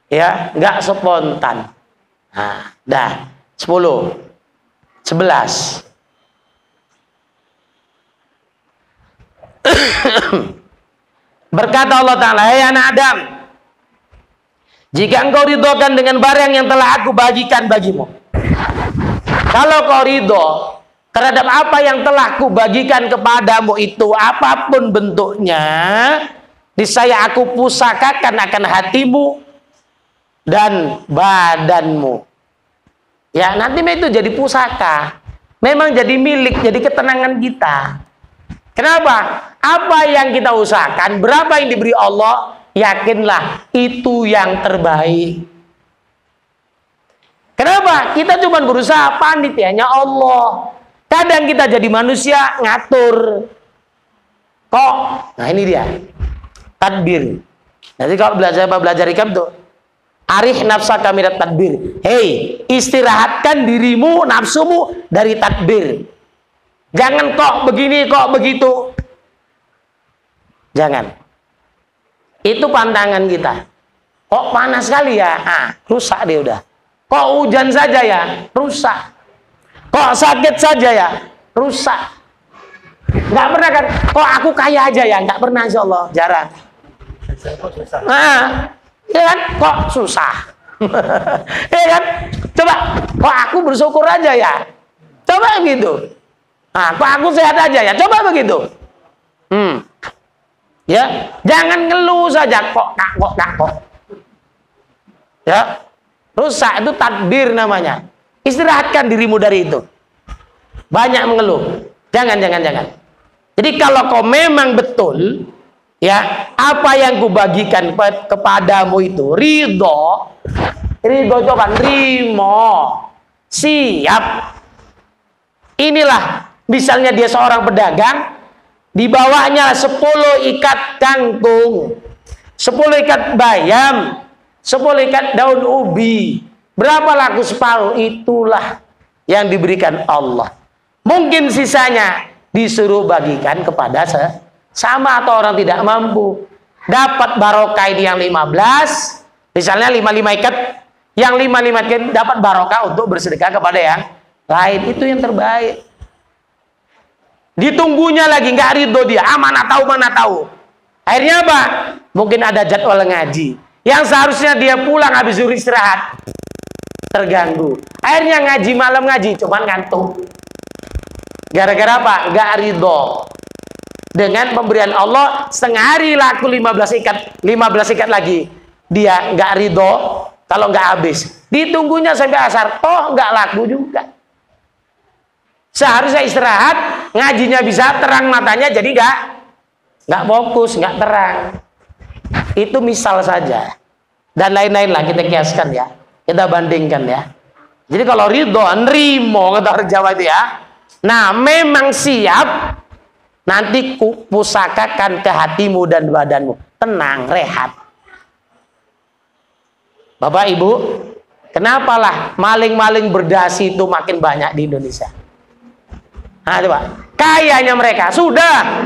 Ya, nggak spontan. Nah, dah 10, 11. Berkata Allah Ta'ala, "Hai anak Adam, jika engkau ridhokan dengan barang yang telah aku bagikan bagimu." Kalau kau ridho terhadap apa yang telah aku bagikan kepadamu itu, apapun bentuknya, niscaya aku pusakakan akan hatimu dan badanmu. Ya, nanti itu jadi pusaka. Memang jadi milik, jadi ketenangan kita. Kenapa? Apa yang kita usahakan, berapa yang diberi Allah, yakinlah itu yang terbaik. Kenapa? Kita cuma berusaha, panitianya Allah. Kadang kita jadi manusia ngatur. Kok? Nah ini dia. Tadbir. Jadi kalau belajar hikam tuh, arih nafsaka minat tadbir. Hei, istirahatkan dirimu, nafsumu dari tadbir. Jangan kok begini, kok begitu. Jangan. Itu pantangan kita. Kok panas sekali ya? Rusak dia udah. Kok hujan saja ya? Rusak. Kok sakit saja ya? Rusak. Nggak pernah kan? Kok aku kaya aja ya? Nggak pernah, insya Allah. Jarang. Ya kan? Kok susah? Ya kan? Coba, kok aku bersyukur aja ya? Coba gitu. Kok aku sehat aja ya? Coba begitu. Ya, jangan ngeluh saja kok. Ya, rusak, itu tadbir namanya. Istirahatkan dirimu dari itu. Banyak mengeluh. Jangan. Jadi kalau kau memang betul, ya, apa yang kubagikan kepadamu itu ridho itu apa? Rimo, siap. Inilah, misalnya dia seorang pedagang, di bawahnya 10 ikat kangkung, 10 ikat bayam, 10 ikat daun ubi. Berapa laku separuh? Itulah yang diberikan Allah. Mungkin sisanya disuruh bagikan kepada sama atau orang tidak mampu. Dapat barokah ini yang 15, misalnya 55 ikat, yang 55 ikat dapat barokah untuk bersedekah kepada yang lain. Itu yang terbaik. Ditunggunya lagi, nggak ridho dia. Mana tahu. Akhirnya apa? Mungkin ada jadwal ngaji yang seharusnya dia pulang habis zuhur istirahat, terganggu. Akhirnya ngaji malam, cuman ngantuk. Gara-gara apa? Nggak ridho dengan pemberian Allah. Setengah hari laku 15 ikat lagi. Dia nggak ridho kalau nggak habis. Ditunggunya sampai asar, nggak laku juga. Seharusnya istirahat, ngajinya bisa terang matanya, jadi nggak fokus, nggak terang. Itu misal saja. Dan lain-lain lah kita kiaskan ya. Kita bandingkan ya. Jadi kalau ridho, nerimo kata orang Jawa itu ya. Nah, memang siap, nanti pusakakan ke hatimu dan badanmu. Tenang, rehat. Bapak Ibu, kenapalah maling-maling berdasi itu makin banyak di Indonesia? Nah, coba. Kayanya mereka sudah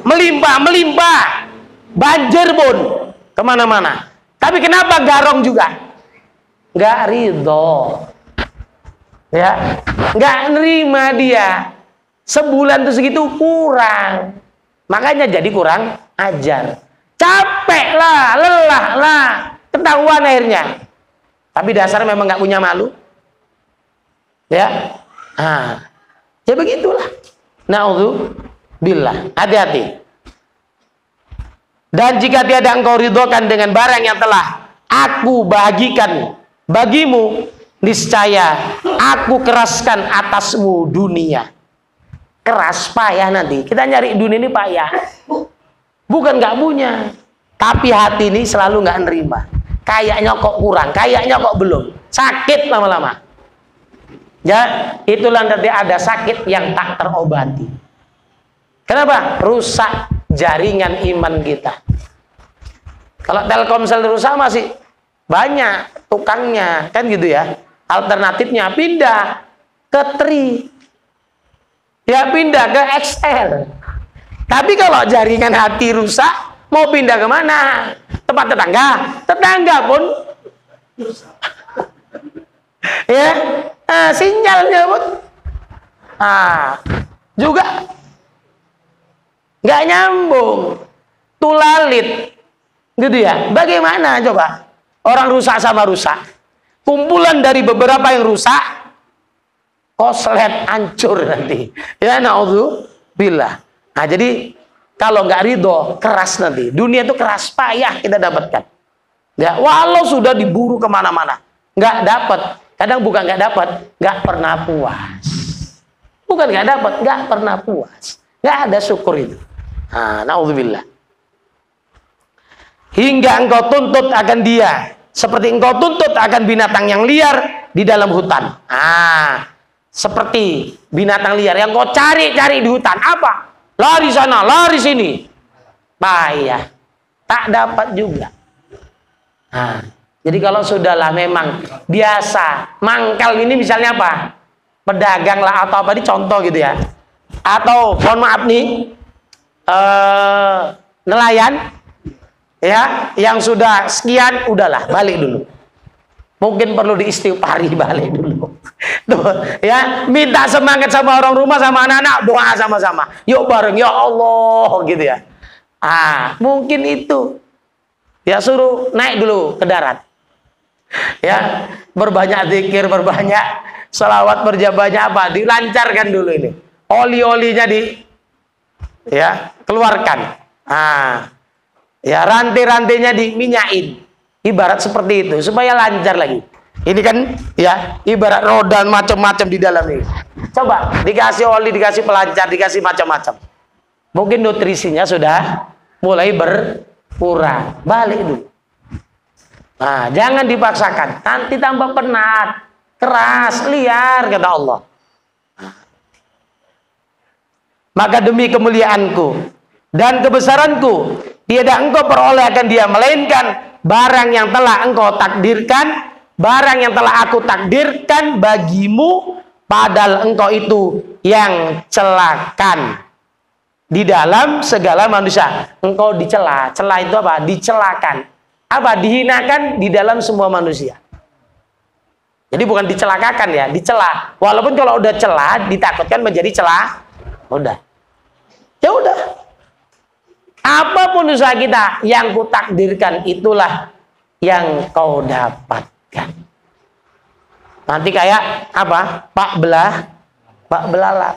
melimpah, banjir pun kemana-mana. Tapi kenapa garong juga? Nggak ridho, ya, nggak nerima dia. Sebulan tuh segitu kurang, makanya jadi kurang ajar. Capek lah, lelah lah, ketahuan akhirnya. Tapi dasarnya memang nggak punya malu, ya. Ya begitulah. Na'udzubillah. Hati-hati. Dan jika tiada engkau ridhokan dengan barang yang telah aku bagikan bagimu, niscaya aku keraskan atasmu dunia. Keras, payah nanti. Kita nyari dunia ini payah. Bukan nggak punya, tapi hati ini selalu nggak nerima. Kayaknya kok kurang, kayaknya kok belum. Sakit lama-lama. Ya, itulah nanti ada sakit yang tak terobati. Kenapa? Rusak jaringan iman kita. Kalau Telkomsel rusak masih banyak tukangnya, kan gitu ya. Alternatifnya pindah ke Tri. ya pindah ke XL. Tapi kalau jaringan hati rusak, mau pindah ke mana? Tempat tetangga. Tetangga pun ya, sinyalnya pun juga nggak nyambung, tulalit, gitu ya. Bagaimana coba? Orang rusak sama rusak, kumpulan dari beberapa yang rusak, koslet, hancur nanti. Ya, naudzubillah. Nah, jadi kalau nggak ridho, keras nanti. Dunia itu keras, payah kita dapatkan. Ya, walau sudah diburu kemana-mana, nggak dapat. Kadang bukan nggak dapat, nggak pernah puas. Bukan nggak dapat, nggak pernah puas. Nggak ada syukur itu. Nah, naudzubillah. Hingga engkau tuntut akan dia, seperti engkau tuntut akan binatang yang liar di dalam hutan. Seperti binatang liar yang kau cari-cari di hutan. Apa? Lari sana, lari sini. Payah. Tak dapat juga. Jadi kalau sudahlah memang biasa. Mangkal ini misalnya apa? Pedagang lah atau apa, ini contoh gitu ya. Atau mohon maaf nih, nelayan. Ya, yang sudah sekian, udahlah, balik dulu. Mungkin perlu diistighfari, balik dulu. Tuh, ya, minta semangat sama orang rumah, sama anak-anak, doa sama-sama. Yuk bareng, ya Allah, gitu ya. Mungkin itu. Ya, suruh naik dulu ke darat. Ya, berbanyak zikir, berbanyak selawat, berbanyak apa? Dilancarkan dulu ini. Oli-olinya keluarkan. Ya, rantai-rantainya diminyain. Ibarat seperti itu supaya lancar lagi. Ini kan ya ibarat roda macam-macam di dalam ini. Coba dikasih oli, dikasih pelancar, dikasih macam-macam. Mungkin nutrisinya sudah mulai berkurang. Balik dulu. Jangan dipaksakan. Nanti tambah penat, keras, liar, kata Allah. Maka demi kemuliaanku dan kebesaranku, tiada engkau peroleh akan dia, melainkan barang yang telah engkau takdirkan, barang yang telah aku takdirkan bagimu, padahal engkau itu yang celakan di dalam segala manusia. Engkau dicela. Cela itu apa? Dicelakan. Apa? Dihinakan di dalam semua manusia. Jadi bukan dicelakakan ya, dicela. Walaupun kalau udah cela, ditakutkan menjadi celah. Udah. Ya udah. Apapun usaha kita, yang kutakdirkan itulah yang kau dapatkan. Nanti kayak apa? Pak belalak.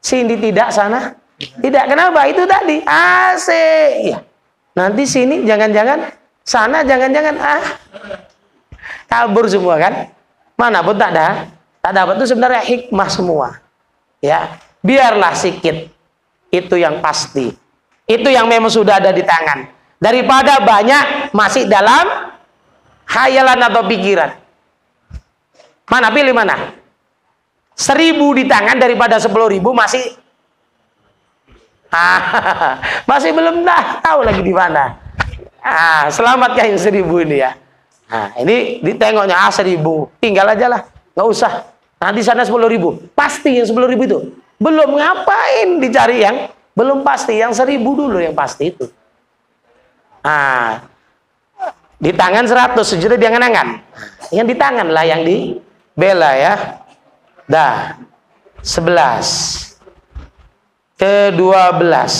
Sini tidak, sana tidak. Kenapa? Itu tadi AC. Ya. Nanti sini jangan-jangan, sana jangan-jangan. Kabur semua kan? Mana pun tak dapat. Itu sebenarnya hikmah semua. Ya, biarlah sikit. Itu yang pasti. Itu yang memang sudah ada di tangan. Daripada banyak masih dalam khayalan atau pikiran. Mana pilih mana? 1.000 di tangan daripada 10.000 masih masih belum tahu lagi di mana. Selamatkan yang 1.000 ini ya. Ini ditengoknya 1.000, tinggal aja lah, nggak usah. Nanti sana 10.000, pasti yang 10.000 itu. Belum, ngapain dicari yang belum pasti, yang 1.000 dulu yang pasti itu. Di tangan 100, sejuta di angan-angan. Yang di tangan lah yang dibela ya. Dah. 11. Ke-12.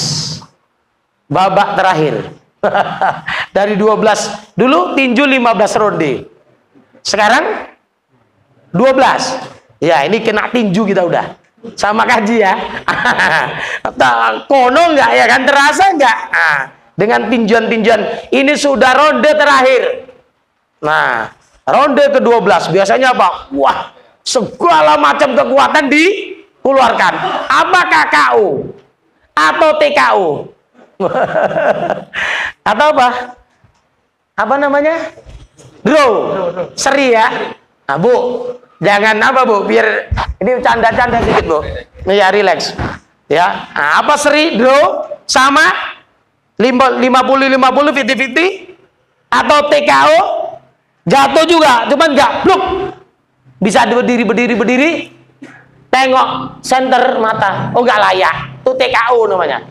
Babak terakhir. Dari 12 dulu tinju 15 ronde. Sekarang 12. Ya, ini kena tinju kita udah. Sama kaji ya. Kono enggak ya kan, terasa enggak? Dengan tinjuan-tinjuan ini sudah ronde terakhir. Nah, ronde ke-12 biasanya apa? Wah, segala macam kekuatan dikeluarkan. Apakah KO atau TKO? Atau apa? Apa namanya? Draw. Seri ya. Bu, jangan apa Bu, biar ini canda-canda sedikit Bu. Ya, relax. Ya, apa seri, draw, sama 50-50, 50-50, atau TKO, jatuh juga, cuman nggak bluk. Bisa berdiri, tengok center mata, oh nggak layak, itu TKO namanya.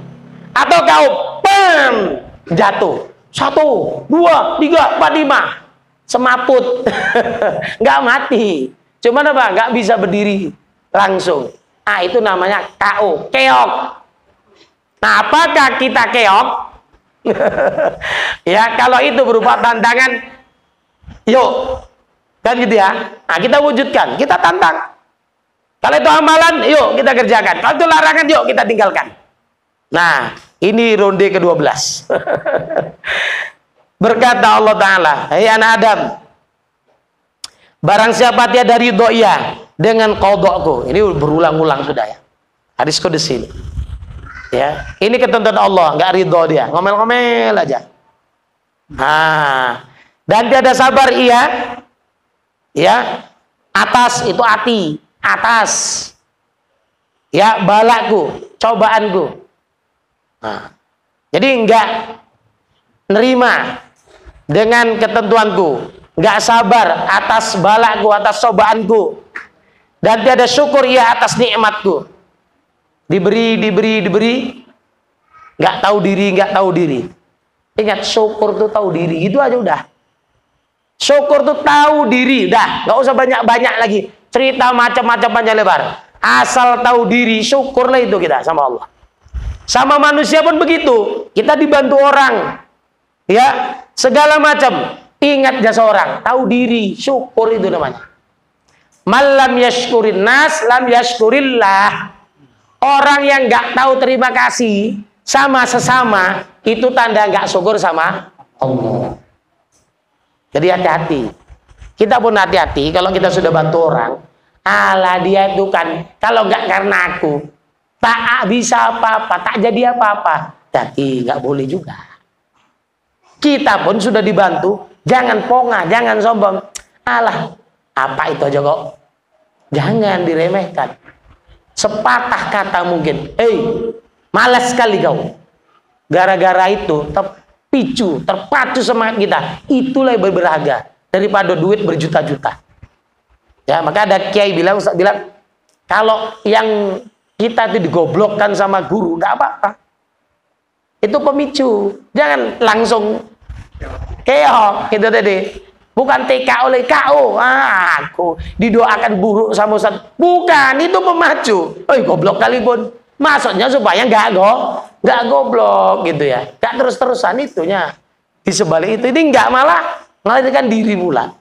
Atau kau pem jatuh, 1, 2, 3, 4, 5 semaput, nggak mati, cuman apa? Nggak bisa berdiri langsung. Nah itu namanya KO, keok. Nah apakah kita keok? Ya kalau itu berupa tantangan, yuk kan gitu ya. Nah kita wujudkan, kita tantang. Kalau itu amalan, yuk kita kerjakan. Kalau itu larangan, yuk kita tinggalkan. Nah ini ronde ke-12. Berkata Allah Ta'ala, hai anak Adam, barang siapa tiada ridho ia dengan qadhaku. Ini berulang-ulang sudah ya, hadis qudsi ini ya. Ini ketentuan Allah, nggak ridho dia, ngomel-ngomel aja. Nah, dan tiada sabar ia ya atas, itu hati, atas ya balaku, cobaanku. Nah, jadi enggak nerima dengan ketentuanku, enggak sabar atas balaku, atas cobaanku, dan tiada syukur ia atas nikmatku. Diberi, enggak tahu diri. Ingat, syukur tuh tahu diri, gitu aja udah. Syukur tuh tahu diri, udah, nggak usah banyak-banyak lagi cerita macam-macam panjang lebar. Asal tahu diri, syukurlah itu kita sama Allah. Sama manusia pun begitu. Kita dibantu orang, ya segala macam. Ingat jasa orang, tahu diri, syukur itu namanya. Malam yashkurin nas, lam yashkurillah. Orang yang nggak tahu terima kasih sama sesama, itu tanda nggak syukur sama Allah. Jadi hati-hati. Kita pun hati-hati kalau kita sudah bantu orang. Alah dia itu kan, kalau nggak karena aku, tak bisa apa-apa, tak jadi apa-apa. Jadi nggak boleh juga. Kita pun sudah dibantu, jangan pongah, jangan sombong. Alah, apa itu aja kok. Jangan diremehkan. Sepatah kata mungkin, malas sekali kau. Gara-gara itu terpacu semangat kita. Itulah yang berharga daripada duit berjuta-juta. Ya, maka ada kiai bilang, Ustaz bilang, kalau yang kita itu digoblokkan sama guru, nggak apa-apa. Itu pemicu. Jangan langsung keok gitu tadi. Bukan TK oleh KO. Aku didoakan buruk sama Ustaz. Bukan, itu pemacu. Goblok kali pun. Maksudnya supaya nggak goblok gitu ya. Nggak terus-terusan itunya. Di sebalik itu, ini nggak malah melahirkan diri pula.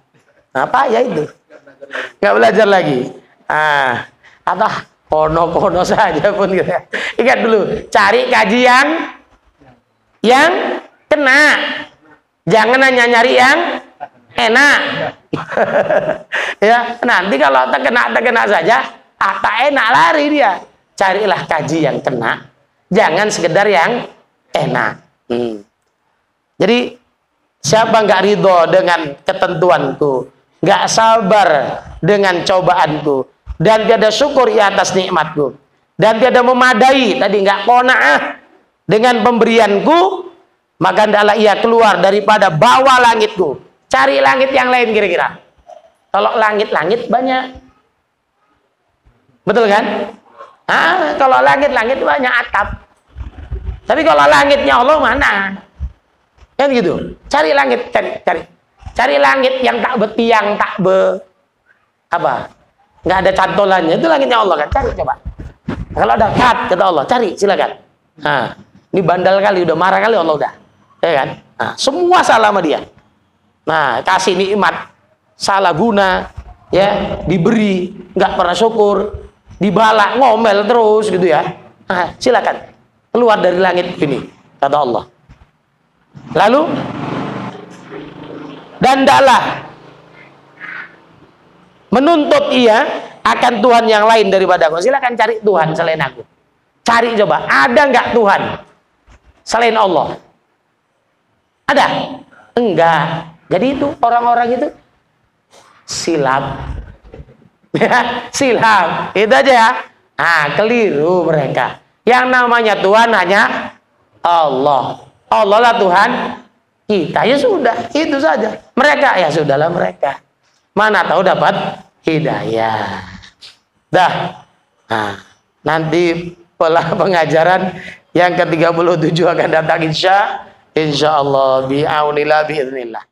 Apa ya itu? Nggak belajar lagi. Atau kono-kono saja pun gitu ya. Ingat dulu, cari kajian yang kena. Jangan hanya nyari yang enak. Ya, nanti kalau terkena saja, tak enak lari dia. Carilah kaji yang kena, jangan sekedar yang enak. Jadi siapa nggak ridho dengan ketentuanku, nggak sabar dengan cobaanku, dan tiada syukur di atas nikmatku, dan tiada memadai, tadi nggak qanaah dengan pemberianku, maka hendaklah ia keluar daripada bawah langitku. Cari langit yang lain kira-kira. Kalau langit-langit banyak, betul kan? Kalau langit-langit banyak atap. Tapi kalau langitnya Allah mana? Kan gitu. Cari langit, cari langit yang tak betiang, tak nggak ada cantolannya. Itu langitnya Allah kan. Cari coba. Kalau ada kata Allah, cari silakan. Ini bandal kali, udah marah kali Allah udah. Ya kan? Semua salah sama dia. Kasih nikmat, salah guna, ya, diberi, nggak pernah syukur, dibalak, ngomel terus gitu ya. Silakan keluar dari langit ini, kata Allah. Lalu, dan hendaklah menuntut ia akan Tuhan yang lain daripada aku. Silakan cari Tuhan selain aku. Cari coba, ada nggak Tuhan selain Allah? Ada? Enggak. Jadi itu orang-orang itu silap. Silap. Itu aja ya. Keliru mereka. Yang namanya Tuhan hanya Allah. Allah lah Tuhan kita. Ya sudah, itu saja. Mereka, ya sudahlah mereka. Mana tahu dapat hidayah. Dah. Nah, nanti pengajaran yang ke-37 akan datang insya Allah bi'aunillah biiznillah.